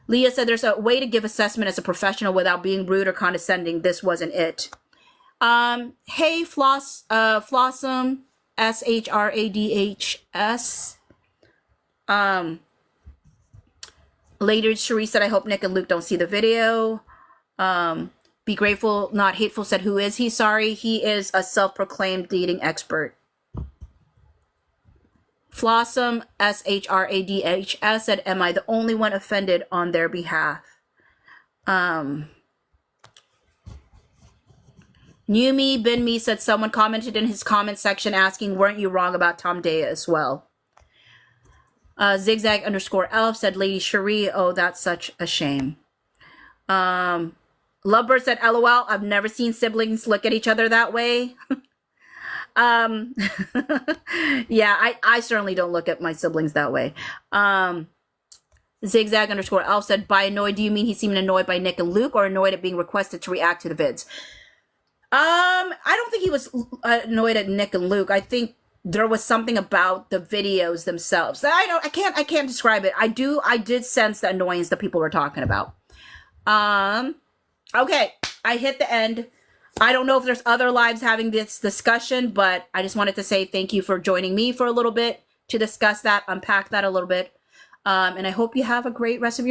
Leah said there's a way to give assessment as a professional without being rude or condescending. This wasn't it. Hey, Flossum, SHRADHS. Later, Cherie said, I hope Nick and Luke don't see the video. Be Grateful Not Hateful said, who is he? Sorry, he is a self-proclaimed dating expert. Flossum, SHRADHS said, am I the only one offended on their behalf? New Me, Bin Me said someone commented in his comment section asking, weren't you wrong about Tom Daya as well? Zigzag_Elf said, Lady Cherie, oh, that's such a shame. Lovebird said, LOL, I've never seen siblings look at each other that way. Yeah, I certainly don't look at my siblings that way. Zigzag_Elf said, by annoyed, do you mean he seemed annoyed by Nick and Luke or annoyed at being requested to react to the vids? I don't think he was annoyed at Nick and Luke. I think there was something about the videos themselves. I can't describe it. I did sense the annoyance that people were talking about. Okay, I hit the end. I don't know if there's other lives having this discussion, but I just wanted to say thank you for joining me for a little bit to discuss that, unpack that a little bit. And I hope you have a great rest of your